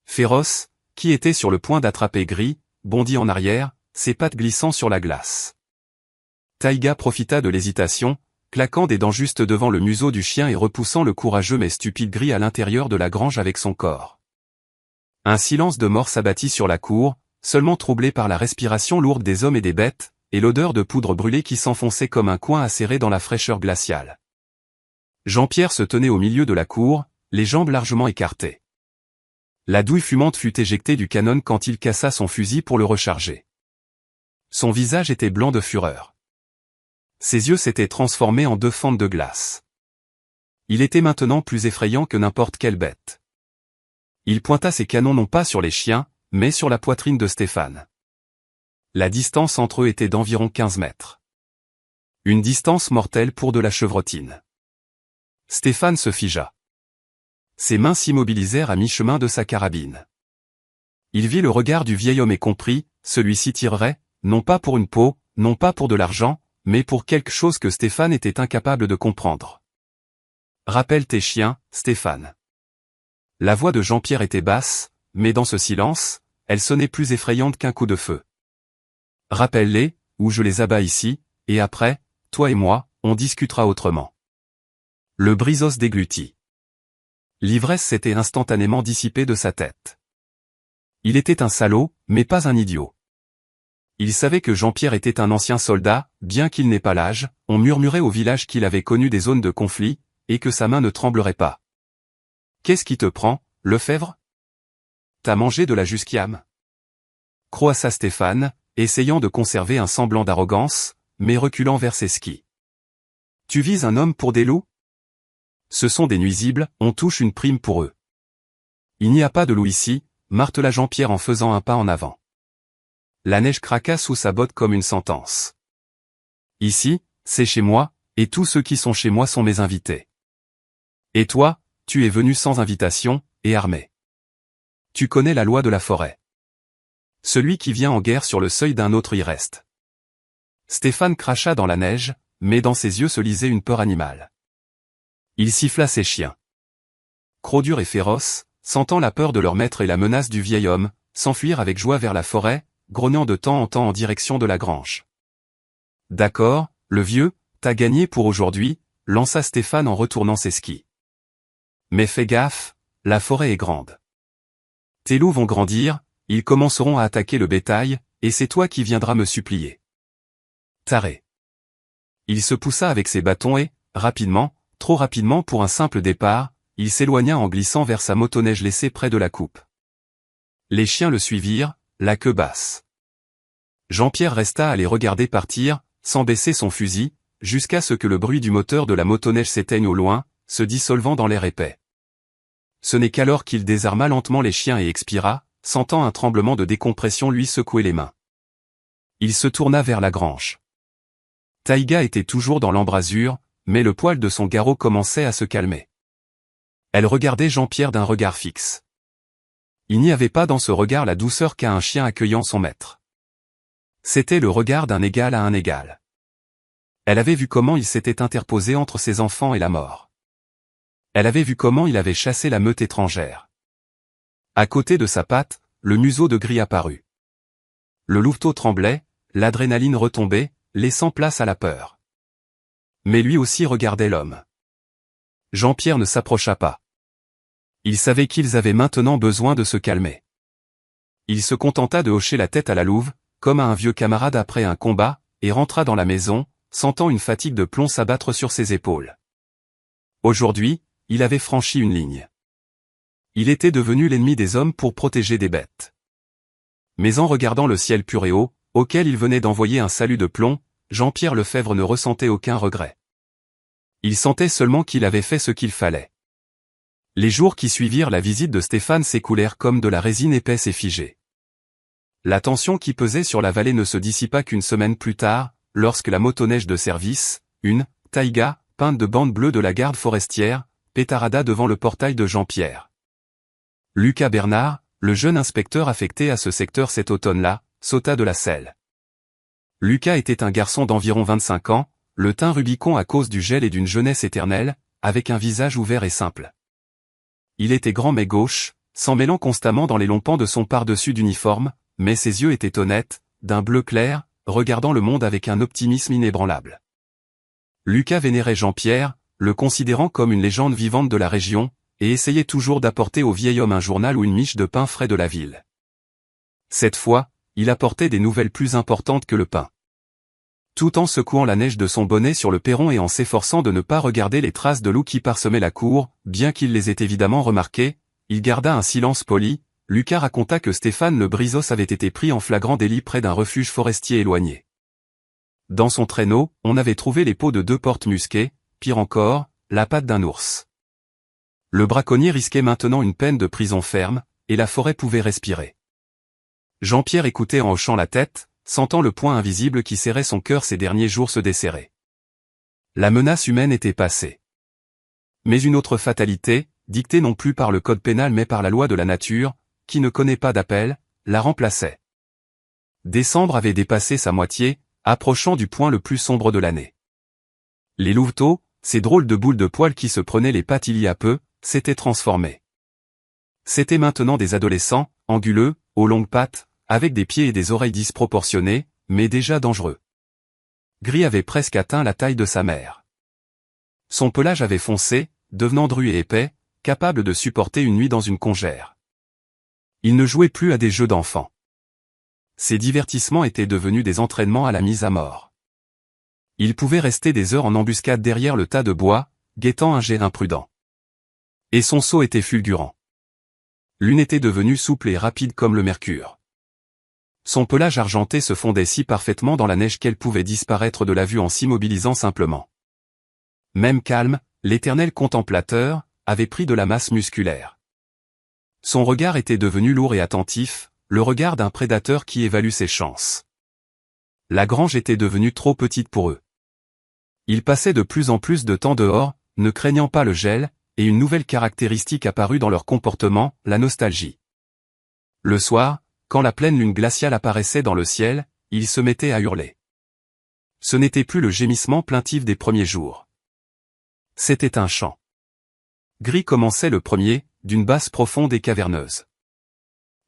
Féroce, qui était sur le point d'attraper Gris, bondit en arrière, ses pattes glissant sur la glace. Taïga profita de l'hésitation, claquant des dents juste devant le museau du chien et repoussant le courageux mais stupide Gris à l'intérieur de la grange avec son corps. Un silence de mort s'abattit sur la cour, seulement troublé par la respiration lourde des hommes et des bêtes, et l'odeur de poudre brûlée qui s'enfonçait comme un coin acéré dans la fraîcheur glaciale. Jean-Pierre se tenait au milieu de la cour, les jambes largement écartées. La douille fumante fut éjectée du canon quand il cassa son fusil pour le recharger. Son visage était blanc de fureur. Ses yeux s'étaient transformés en 2 fentes de glace. Il était maintenant plus effrayant que n'importe quelle bête. Il pointa ses canons non pas sur les chiens, mais sur la poitrine de Stéphane. La distance entre eux était d'environ 15 mètres. Une distance mortelle pour de la chevrotine. Stéphane se figea. Ses mains s'immobilisèrent à mi-chemin de sa carabine. Il vit le regard du vieil homme et comprit, celui-ci tirerait, non pas pour une peau, non pas pour de l'argent, mais pour quelque chose que Stéphane était incapable de comprendre. Rappelle tes chiens, Stéphane. La voix de Jean-Pierre était basse, mais dans ce silence, elle sonnait plus effrayante qu'un coup de feu. Rappelle-les, ou je les abats ici, et après, toi et moi, on discutera autrement. Le Brisos déglutit. L'ivresse s'était instantanément dissipée de sa tête. Il était un salaud, mais pas un idiot. Il savait que Jean-Pierre était un ancien soldat, bien qu'il n'ait pas l'âge, on murmurait au village qu'il avait connu des zones de conflit, et que sa main ne tremblerait pas. « Qu'est-ce qui te prend, Lefebvre ? T'as mangé de la jusquiame ?» croassa Stéphane, essayant de conserver un semblant d'arrogance, mais reculant vers ses skis. « Tu vises un homme pour des loups ? Ce sont des nuisibles, on touche une prime pour eux. » « Il n'y a pas de loup ici, » martela Jean-Pierre en faisant un pas en avant. La neige craqua sous sa botte comme une sentence. « Ici, c'est chez moi, et tous ceux qui sont chez moi sont mes invités. Et toi, tu es venu sans invitation, et armé. Tu connais la loi de la forêt. Celui qui vient en guerre sur le seuil d'un autre y reste. » Stéphane cracha dans la neige, mais dans ses yeux se lisait une peur animale. Il siffla ses chiens. Crocs durs et féroces, sentant la peur de leur maître et la menace du vieil homme, s'enfuirent avec joie vers la forêt, grognant de temps en temps en direction de la grange. « D'accord, le vieux, t'as gagné pour aujourd'hui, » lança Stéphane en retournant ses skis. « Mais fais gaffe, la forêt est grande. Tes loups vont grandir, ils commenceront à attaquer le bétail, et c'est toi qui viendras me supplier. Taré. » Il se poussa avec ses bâtons et, rapidement, trop rapidement pour un simple départ, il s'éloigna en glissant vers sa motoneige laissée près de la coupe. Les chiens le suivirent, la queue basse. Jean-Pierre resta à les regarder partir, sans baisser son fusil, jusqu'à ce que le bruit du moteur de la motoneige s'éteigne au loin, se dissolvant dans l'air épais. Ce n'est qu'alors qu'il désarma lentement les chiens et expira, sentant un tremblement de décompression lui secouer les mains. Il se tourna vers la grange. Taïga était toujours dans l'embrasure, mais le poil de son garrot commençait à se calmer. Elle regardait Jean-Pierre d'un regard fixe. Il n'y avait pas dans ce regard la douceur qu'a un chien accueillant son maître. C'était le regard d'un égal à un égal. Elle avait vu comment il s'était interposé entre ses enfants et la mort. Elle avait vu comment il avait chassé la meute étrangère. À côté de sa patte, le museau de gris apparut. Le louveteau tremblait, l'adrénaline retombait, laissant place à la peur. Mais lui aussi regardait l'homme. Jean-Pierre ne s'approcha pas. Il savait qu'ils avaient maintenant besoin de se calmer. Il se contenta de hocher la tête à la louve, comme à un vieux camarade après un combat, et rentra dans la maison, sentant une fatigue de plomb s'abattre sur ses épaules. Aujourd'hui, il avait franchi une ligne. Il était devenu l'ennemi des hommes pour protéger des bêtes. Mais en regardant le ciel pur et haut, auquel il venait d'envoyer un salut de plomb, Jean-Pierre Lefebvre ne ressentait aucun regret. Il sentait seulement qu'il avait fait ce qu'il fallait. Les jours qui suivirent la visite de Stéphane s'écoulèrent comme de la résine épaisse et figée. La tension qui pesait sur la vallée ne se dissipa qu'une semaine plus tard, lorsque la motoneige de service, une Taïga, peinte de bandes bleues de la garde forestière, pétarada devant le portail de Jean-Pierre. Lucas Bernard, le jeune inspecteur affecté à ce secteur cet automne-là, sauta de la selle. Lucas était un garçon d'environ 25 ans, le teint rubicond à cause du gel et d'une jeunesse éternelle, avec un visage ouvert et simple. Il était grand mais gauche, s'emmêlant constamment dans les longs pans de son par-dessus d'uniforme, mais ses yeux étaient honnêtes, d'un bleu clair, regardant le monde avec un optimisme inébranlable. Lucas vénérait Jean-Pierre, le considérant comme une légende vivante de la région, et essayait toujours d'apporter au vieil homme un journal ou une miche de pain frais de la ville. Cette fois, il apportait des nouvelles plus importantes que le pain. Tout en secouant la neige de son bonnet sur le perron et en s'efforçant de ne pas regarder les traces de loup qui parsemaient la cour, bien qu'il les ait évidemment remarquées, il garda un silence poli. Lucas raconta que Stéphane le Brisos avait été pris en flagrant délit près d'un refuge forestier éloigné. Dans son traîneau, on avait trouvé les peaux de 2 porcs musqués, pire encore, la patte d'un ours. Le braconnier risquait maintenant une peine de prison ferme, et la forêt pouvait respirer. Jean-Pierre écoutait en hochant la tête, sentant le poing invisible qui serrait son cœur ces derniers jours se desserrer. La menace humaine était passée. Mais une autre fatalité, dictée non plus par le code pénal mais par la loi de la nature, qui ne connaît pas d'appel, la remplaçait. Décembre avait dépassé sa moitié, approchant du point le plus sombre de l'année. Les louveteaux, ces drôles de boules de poils qui se prenaient les pattes il y a peu, s'étaient transformés. C'étaient maintenant des adolescents, anguleux, aux longues pattes, avec des pieds et des oreilles disproportionnés, mais déjà dangereux. Gris avait presque atteint la taille de sa mère. Son pelage avait foncé, devenant dru et épais, capable de supporter une nuit dans une congère. Il ne jouait plus à des jeux d'enfants. Ces divertissements étaient devenus des entraînements à la mise à mort. Il pouvait rester des heures en embuscade derrière le tas de bois, guettant un jet imprudent. Et son saut était fulgurant. L'une était devenue souple et rapide comme le mercure. Son pelage argenté se fondait si parfaitement dans la neige qu'elle pouvait disparaître de la vue en s'immobilisant simplement. Même calme, l'éternel contemplateur avait pris de la masse musculaire. Son regard était devenu lourd et attentif, le regard d'un prédateur qui évalue ses chances. La grange était devenue trop petite pour eux. Ils passaient de plus en plus de temps dehors, ne craignant pas le gel, et une nouvelle caractéristique apparut dans leur comportement, la nostalgie. Le soir, quand la pleine lune glaciale apparaissait dans le ciel, ils se mettaient à hurler. Ce n'était plus le gémissement plaintif des premiers jours. C'était un chant. Gris commençait le premier, d'une basse profonde et caverneuse.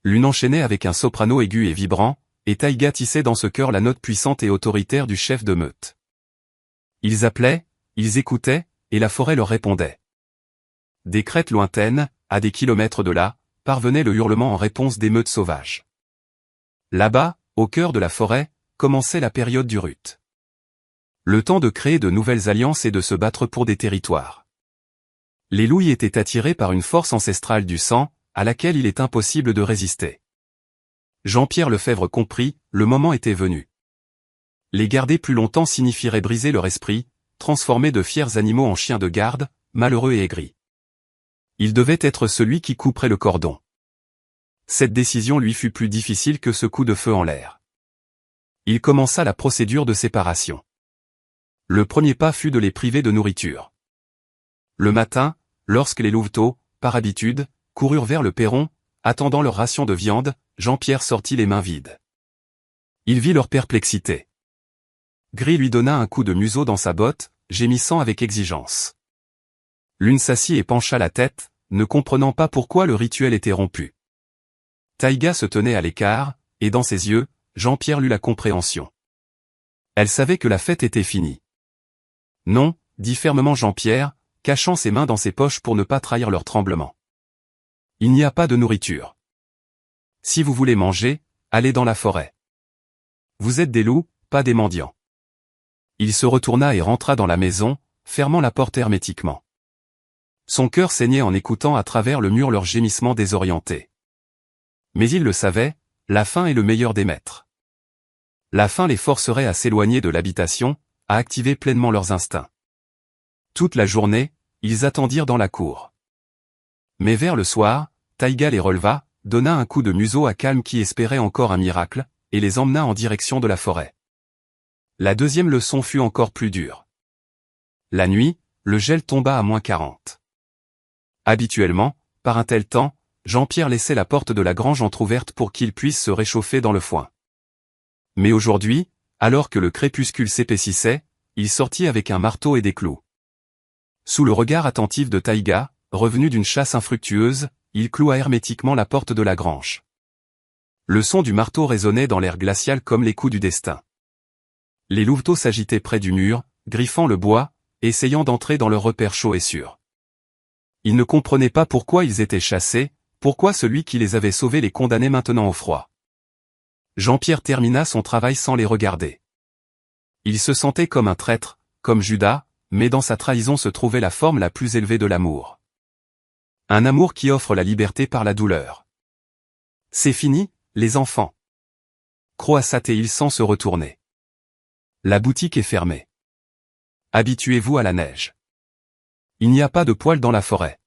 L'une enchaînait avec un soprano aigu et vibrant, et Taïga tissait dans ce chœur la note puissante et autoritaire du chef de meute. Ils appelaient, ils écoutaient, et la forêt leur répondait. Des crêtes lointaines, à des kilomètres de là, parvenait le hurlement en réponse des meutes sauvages. Là-bas, au cœur de la forêt, commençait la période du rut. Le temps de créer de nouvelles alliances et de se battre pour des territoires. Les loups étaient attirés par une force ancestrale du sang, à laquelle il est impossible de résister. Jean-Pierre Lefebvre comprit, le moment était venu. Les garder plus longtemps signifierait briser leur esprit, transformer de fiers animaux en chiens de garde, malheureux et aigris. Il devait être celui qui couperait le cordon. Cette décision lui fut plus difficile que ce coup de feu en l'air. Il commença la procédure de séparation. Le premier pas fut de les priver de nourriture. Le matin, lorsque les louveteaux, par habitude, coururent vers le perron, attendant leur ration de viande, Jean-Pierre sortit les mains vides. Il vit leur perplexité. Gris lui donna un coup de museau dans sa botte, gémissant avec exigence. L'une s'assit et pencha la tête, ne comprenant pas pourquoi le rituel était rompu. Taïga se tenait à l'écart, et dans ses yeux, Jean-Pierre lut la compréhension. Elle savait que la fête était finie. Non, dit fermement Jean-Pierre, cachant ses mains dans ses poches pour ne pas trahir leur tremblement. Il n'y a pas de nourriture. Si vous voulez manger, allez dans la forêt. Vous êtes des loups, pas des mendiants. Il se retourna et rentra dans la maison, fermant la porte hermétiquement. Son cœur saignait en écoutant à travers le mur leurs gémissements désorientés. Mais il le savait, la faim est le meilleur des maîtres. La faim les forcerait à s'éloigner de l'habitation, à activer pleinement leurs instincts. Toute la journée, ils attendirent dans la cour. Mais vers le soir, Taïga les releva, donna un coup de museau à Calme qui espérait encore un miracle, et les emmena en direction de la forêt. La deuxième leçon fut encore plus dure. La nuit, le gel tomba à -40. Habituellement, par un tel temps, Jean-Pierre laissait la porte de la grange entr'ouverte pour qu'il puisse se réchauffer dans le foin. Mais aujourd'hui, alors que le crépuscule s'épaississait, il sortit avec un marteau et des clous. Sous le regard attentif de Taïga, revenu d'une chasse infructueuse, il cloua hermétiquement la porte de la grange. Le son du marteau résonnait dans l'air glacial comme les coups du destin. Les louveteaux s'agitaient près du mur, griffant le bois, essayant d'entrer dans leur repère chaud et sûr. Ils ne comprenaient pas pourquoi ils étaient chassés, pourquoi celui qui les avait sauvés les condamnait maintenant au froid. Jean-Pierre termina son travail sans les regarder. Il se sentait comme un traître, comme Judas, mais dans sa trahison se trouvait la forme la plus élevée de l'amour. Un amour qui offre la liberté par la douleur. C'est fini, les enfants. Croassa-t-il sans se retourner. La boutique est fermée. Habituez-vous à la neige. Il n'y a pas de poils dans la forêt.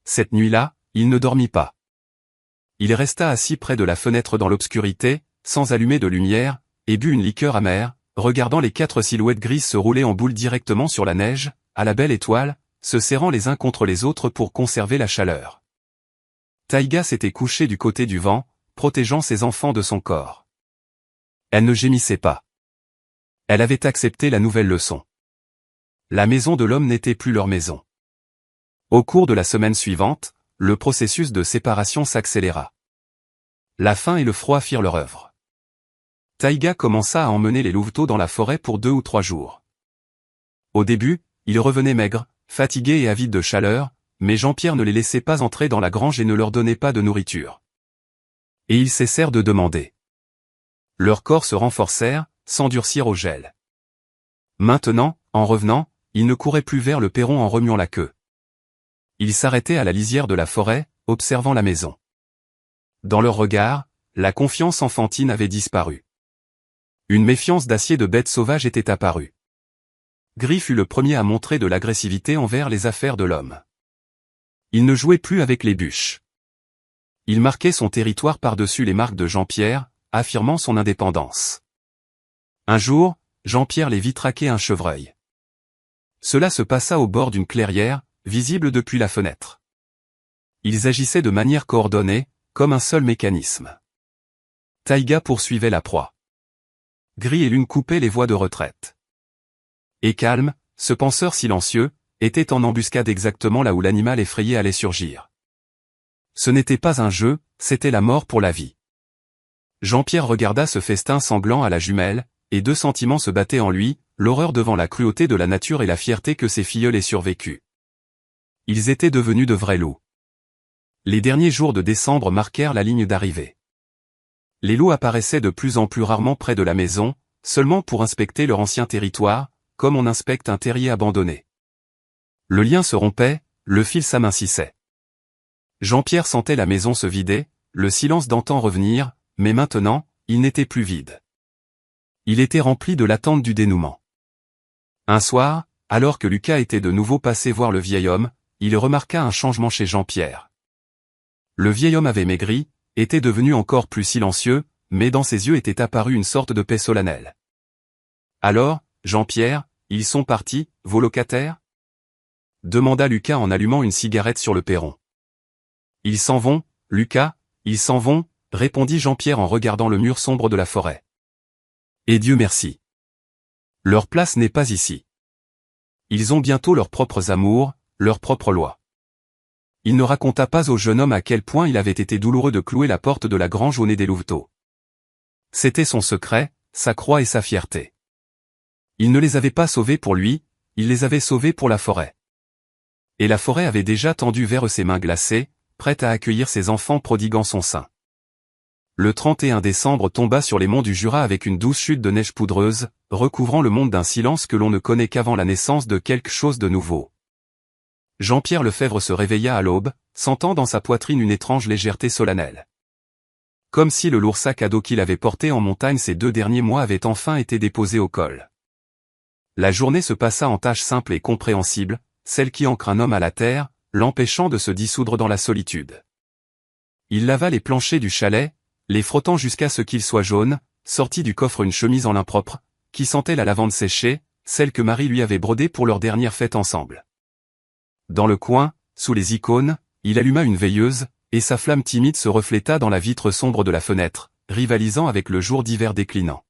Cette nuit-là, il ne dormit pas. Il resta assis près de la fenêtre dans l'obscurité, sans allumer de lumière, et but une liqueur amère, regardant les 4 silhouettes grises se rouler en boule directement sur la neige, à la belle étoile, se serrant les uns contre les autres pour conserver la chaleur. Taïga s'était couchée du côté du vent, protégeant ses enfants de son corps. Elle ne gémissait pas. Elle avait accepté la nouvelle leçon. La maison de l'homme n'était plus leur maison. Au cours de la semaine suivante, le processus de séparation s'accéléra. La faim et le froid firent leur œuvre. Taïga commença à emmener les louveteaux dans la forêt pour 2 ou 3 jours. Au début, ils revenaient maigres, fatigués et avides de chaleur, mais Jean-Pierre ne les laissait pas entrer dans la grange et ne leur donnait pas de nourriture. Et ils cessèrent de demander. leurs corps se renforcèrent, s'endurcirent au gel. Maintenant, en revenant, ils ne couraient plus vers le perron en remuant la queue. Ils s'arrêtaient à la lisière de la forêt, observant la maison. Dans leur regard, la confiance enfantine avait disparu. Une méfiance d'acier de bête sauvage était apparue. Gris fut le premier à montrer de l'agressivité envers les affaires de l'homme. Il ne jouait plus avec les bûches. Il marquait son territoire par-dessus les marques de Jean-Pierre, affirmant son indépendance. Un jour, Jean-Pierre les vit traquer un chevreuil. Cela se passa au bord d'une clairière, visible depuis la fenêtre. Ils agissaient de manière coordonnée, comme un seul mécanisme. Taïga poursuivait la proie. Gris et Lune coupaient les voies de retraite. Et calme, ce penseur silencieux, était en embuscade exactement là où l'animal effrayé allait surgir. Ce n'était pas un jeu, c'était la mort pour la vie. Jean-Pierre regarda ce festin sanglant à la jumelle, et deux sentiments se battaient en lui, l'horreur devant la cruauté de la nature et la fierté que ses filleuls aient survécu. Ils étaient devenus de vrais loups. Les derniers jours de décembre marquèrent la ligne d'arrivée. Les loups apparaissaient de plus en plus rarement près de la maison, seulement pour inspecter leur ancien territoire, comme on inspecte un terrier abandonné. Le lien se rompait, le fil s'amincissait. Jean-Pierre sentait la maison se vider, le silence d'antan revenir, mais maintenant, il n'était plus vide. Il était rempli de l'attente du dénouement. Un soir, alors que Lucas était de nouveau passé voir le vieil homme, il remarqua un changement chez Jean-Pierre. Le vieil homme avait maigri, était devenu encore plus silencieux, mais dans ses yeux était apparue une sorte de paix solennelle. Alors, Jean-Pierre, ils sont partis, vos locataires ? Demanda Lucas en allumant une cigarette sur le perron. Ils s'en vont, Lucas, ils s'en vont, répondit Jean-Pierre en regardant le mur sombre de la forêt. Et Dieu merci. Leur place n'est pas ici. Ils ont bientôt leurs propres amours, leurs propres lois. Il ne raconta pas au jeune homme à quel point il avait été douloureux de clouer la porte de la grange au nez des louveteaux. C'était son secret, sa croix et sa fierté. Il ne les avait pas sauvés pour lui, il les avait sauvés pour la forêt. Et la forêt avait déjà tendu vers eux ses mains glacées, prête à accueillir ses enfants prodiguant son sein. Le 31 décembre tomba sur les monts du Jura avec une douce chute de neige poudreuse, recouvrant le monde d'un silence que l'on ne connaît qu'avant la naissance de quelque chose de nouveau. Jean-Pierre Lefebvre se réveilla à l'aube, sentant dans sa poitrine une étrange légèreté solennelle. Comme si le lourd sac à dos qu'il avait porté en montagne ces 2 derniers mois avait enfin été déposé au col. La journée se passa en tâches simples et compréhensibles, celles qui ancrent un homme à la terre, l'empêchant de se dissoudre dans la solitude. Il lava les planchers du chalet, les frottant jusqu'à ce qu'ils soient jaunes, sortit du coffre une chemise en lin propre, qui sentait la lavande séchée, celle que Marie lui avait brodée pour leur dernière fête ensemble. Dans le coin, sous les icônes, il alluma une veilleuse, et sa flamme timide se refléta dans la vitre sombre de la fenêtre, rivalisant avec le jour d'hiver déclinant.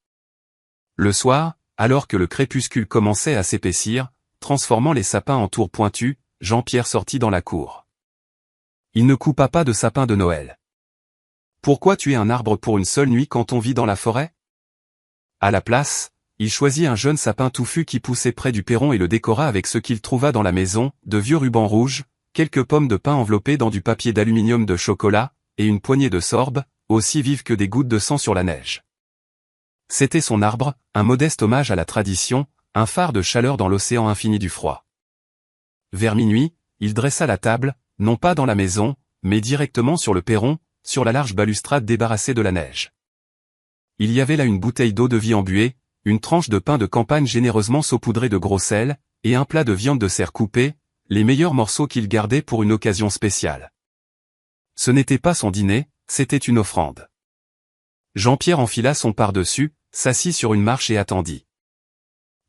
Le soir, alors que le crépuscule commençait à s'épaissir, transformant les sapins en tours pointus, Jean-Pierre sortit dans la cour. Il ne coupa pas de sapin de Noël. Pourquoi tuer un arbre pour une seule nuit quand on vit dans la forêt ? À la place, il choisit un jeune sapin touffu qui poussait près du perron et le décora avec ce qu'il trouva dans la maison, de vieux rubans rouges, quelques pommes de pin enveloppées dans du papier d'aluminium de chocolat, et une poignée de sorbes, aussi vives que des gouttes de sang sur la neige. C'était son arbre, un modeste hommage à la tradition, un phare de chaleur dans l'océan infini du froid. Vers minuit, il dressa la table, non pas dans la maison, mais directement sur le perron, sur la large balustrade débarrassée de la neige. Il y avait là une bouteille d'eau de vie embuée, une tranche de pain de campagne généreusement saupoudrée de gros sel, et un plat de viande de cerf coupée, les meilleurs morceaux qu'il gardait pour une occasion spéciale. Ce n'était pas son dîner, c'était une offrande. Jean-Pierre enfila son pardessus, s'assit sur une marche et attendit.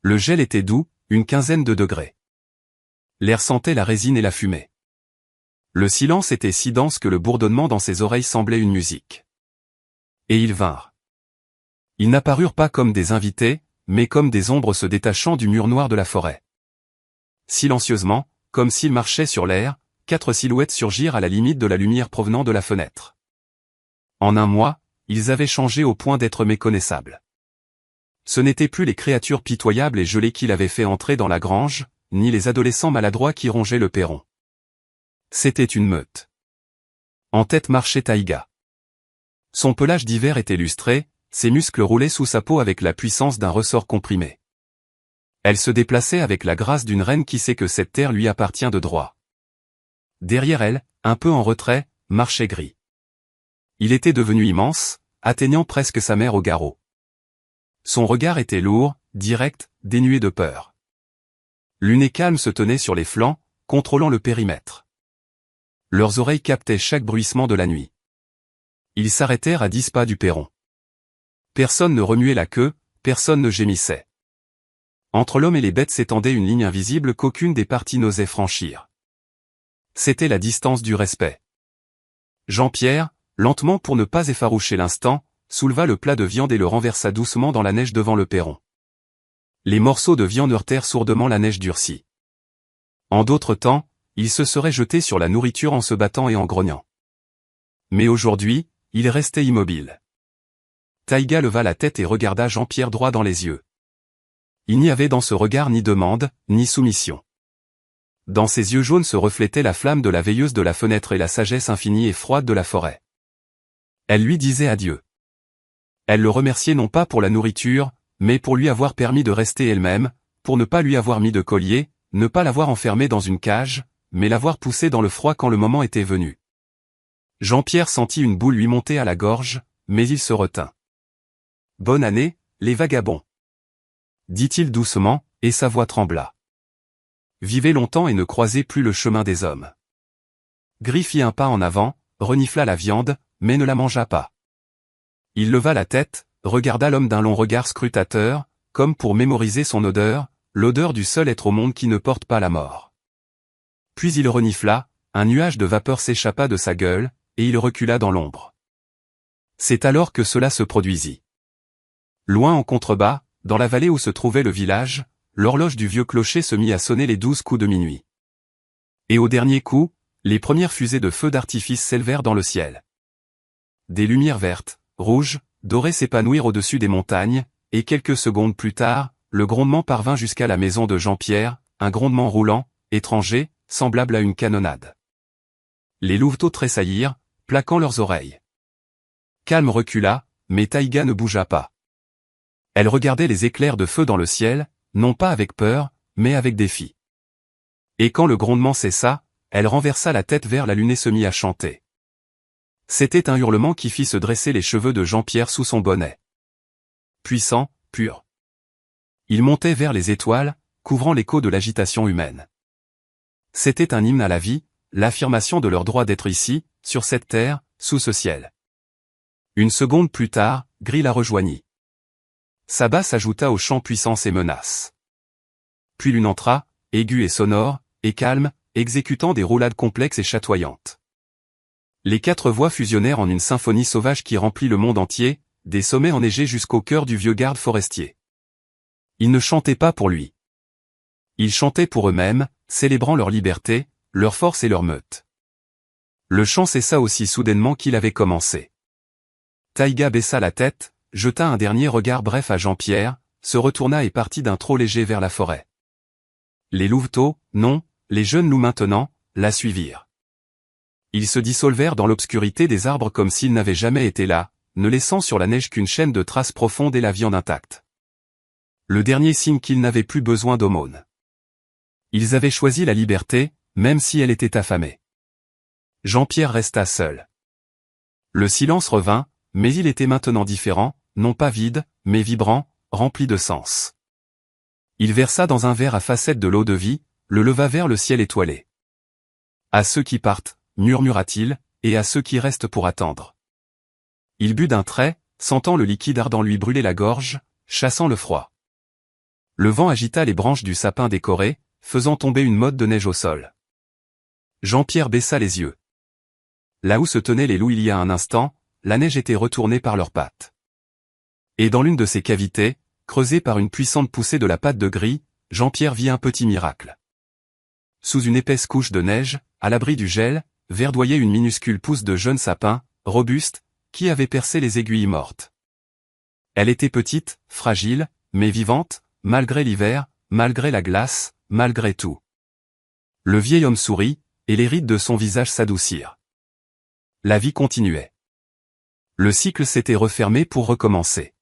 Le gel était doux, une 15aine de degrés. L'air sentait la résine et la fumée. Le silence était si dense que le bourdonnement dans ses oreilles semblait une musique. Et ils vinrent. Ils n'apparurent pas comme des invités, mais comme des ombres se détachant du mur noir de la forêt. Silencieusement, comme s'ils marchaient sur l'air, 4 silhouettes surgirent à la limite de la lumière provenant de la fenêtre. En un mois, ils avaient changé au point d'être méconnaissables. Ce n'étaient plus les créatures pitoyables et gelées qu'il avait fait entrer dans la grange, ni les adolescents maladroits qui rongeaient le perron. C'était une meute. En tête marchait Taïga. Son pelage d'hiver était lustré, ses muscles roulaient sous sa peau avec la puissance d'un ressort comprimé. Elle se déplaçait avec la grâce d'une reine qui sait que cette terre lui appartient de droit. Derrière elle, un peu en retrait, marchait Gris. Il était devenu immense, atteignant presque sa mère au garrot. Son regard était lourd, direct, dénué de peur. L'une calme se tenait sur les flancs, contrôlant le périmètre. Leurs oreilles captaient chaque bruissement de la nuit. Ils s'arrêtèrent à 10 pas du perron. Personne ne remuait la queue, personne ne gémissait. Entre l'homme et les bêtes s'étendait une ligne invisible qu'aucune des parties n'osait franchir. C'était la distance du respect. Jean-Pierre, lentement pour ne pas effaroucher l'instant, souleva le plat de viande et le renversa doucement dans la neige devant le perron. Les morceaux de viande heurtèrent sourdement la neige durcie. En d'autres temps, il se serait jeté sur la nourriture en se battant et en grognant. Mais aujourd'hui, il restait immobile. Taïga leva la tête et regarda Jean-Pierre droit dans les yeux. Il n'y avait dans ce regard ni demande, ni soumission. Dans ses yeux jaunes se reflétait la flamme de la veilleuse de la fenêtre et la sagesse infinie et froide de la forêt. Elle lui disait adieu. Elle le remerciait non pas pour la nourriture, mais pour lui avoir permis de rester elle-même, pour ne pas lui avoir mis de collier, ne pas l'avoir enfermée dans une cage, mais l'avoir poussée dans le froid quand le moment était venu. Jean-Pierre sentit une boule lui monter à la gorge, mais il se retint. « Bonne année, les vagabonds !» dit-il doucement, et sa voix trembla. Vivez longtemps et ne croisez plus le chemin des hommes. Gris fit un pas en avant, renifla la viande, mais ne la mangea pas. Il leva la tête, regarda l'homme d'un long regard scrutateur, comme pour mémoriser son odeur, l'odeur du seul être au monde qui ne porte pas la mort. Puis il renifla, un nuage de vapeur s'échappa de sa gueule, et il recula dans l'ombre. C'est alors que cela se produisit. Loin en contrebas, dans la vallée où se trouvait le village, l'horloge du vieux clocher se mit à sonner les 12 coups de minuit. Et au dernier coup, les premières fusées de feux d'artifice s'élevèrent dans le ciel. Des lumières vertes, rouges, dorées s'épanouirent au-dessus des montagnes, et quelques secondes plus tard, le grondement parvint jusqu'à la maison de Jean-Pierre, un grondement roulant, étranger, semblable à une canonnade. Les louveteaux tressaillirent, plaquant leurs oreilles. Calme recula, mais Taïga ne bougea pas. Elle regardait les éclairs de feu dans le ciel, non pas avec peur, mais avec défi. Et quand le grondement cessa, elle renversa la tête vers la lune et se mit à chanter. C'était un hurlement qui fit se dresser les cheveux de Jean-Pierre sous son bonnet. Puissant, pur. Il montait vers les étoiles, couvrant l'écho de l'agitation humaine. C'était un hymne à la vie, l'affirmation de leur droit d'être ici, sur cette terre, sous ce ciel. Une seconde plus tard, Gris la rejoignit. Sa basse ajouta au chant puissance et menace. Puis l'une entra, aiguë et sonore, et calme, exécutant des roulades complexes et chatoyantes. Les 4 voix fusionnèrent en une symphonie sauvage qui remplit le monde entier, des sommets enneigés jusqu'au cœur du vieux garde forestier. Ils ne chantaient pas pour lui. Ils chantaient pour eux-mêmes, célébrant leur liberté, leur force et leur meute. Le chant cessa aussi soudainement qu'il avait commencé. Taïga baissa la tête, jeta un dernier regard bref à Jean-Pierre, se retourna et partit d'un trot léger vers la forêt. Les louveteaux, non, les jeunes loups maintenant, la suivirent. Ils se dissolvèrent dans l'obscurité des arbres comme s'ils n'avaient jamais été là, ne laissant sur la neige qu'une chaîne de traces profondes et la viande intacte. Le dernier signe qu'ils n'avaient plus besoin d'aumône. Ils avaient choisi la liberté, même si elle était affamée. Jean-Pierre resta seul. Le silence revint, mais il était maintenant différent, non pas vide, mais vibrant, rempli de sens. Il versa dans un verre à facettes de l'eau de vie, le leva vers le ciel étoilé. À ceux qui partent, murmura-t-il, et à ceux qui restent pour attendre. Il but d'un trait, sentant le liquide ardent lui brûler la gorge, chassant le froid. Le vent agita les branches du sapin décoré, faisant tomber une motte de neige au sol. Jean-Pierre baissa les yeux. Là où se tenaient les loups il y a un instant, la neige était retournée par leurs pattes. Et dans l'une de ces cavités, creusée par une puissante poussée de la patte de Gris, Jean-Pierre vit un petit miracle. Sous une épaisse couche de neige, à l'abri du gel, verdoyait une minuscule pousse de jeune sapin, robuste, qui avait percé les aiguilles mortes. Elle était petite, fragile, mais vivante, malgré l'hiver, malgré la glace, malgré tout. Le vieil homme sourit, et les rides de son visage s'adoucirent. La vie continuait. Le cycle s'était refermé pour recommencer.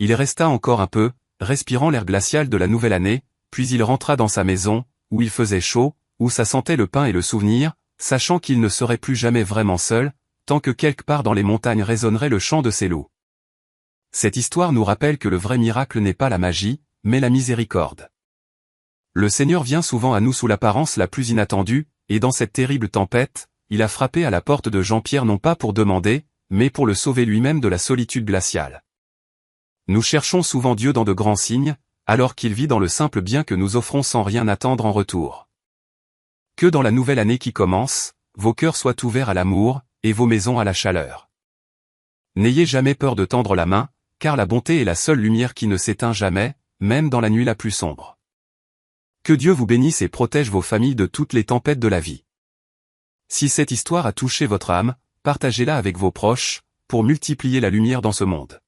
Il resta encore un peu, respirant l'air glacial de la nouvelle année, puis il rentra dans sa maison, où il faisait chaud, où ça sentait le pain et le souvenir, sachant qu'il ne serait plus jamais vraiment seul, tant que quelque part dans les montagnes résonnerait le chant de ses loups. Cette histoire nous rappelle que le vrai miracle n'est pas la magie, mais la miséricorde. Le Seigneur vient souvent à nous sous l'apparence la plus inattendue, et dans cette terrible tempête, il a frappé à la porte de Jean-Pierre non pas pour demander, mais pour le sauver lui-même de la solitude glaciale. Nous cherchons souvent Dieu dans de grands signes, alors qu'il vit dans le simple bien que nous offrons sans rien attendre en retour. Que dans la nouvelle année qui commence, vos cœurs soient ouverts à l'amour, et vos maisons à la chaleur. N'ayez jamais peur de tendre la main, car la bonté est la seule lumière qui ne s'éteint jamais, même dans la nuit la plus sombre. Que Dieu vous bénisse et protège vos familles de toutes les tempêtes de la vie. Si cette histoire a touché votre âme, partagez-la avec vos proches, pour multiplier la lumière dans ce monde.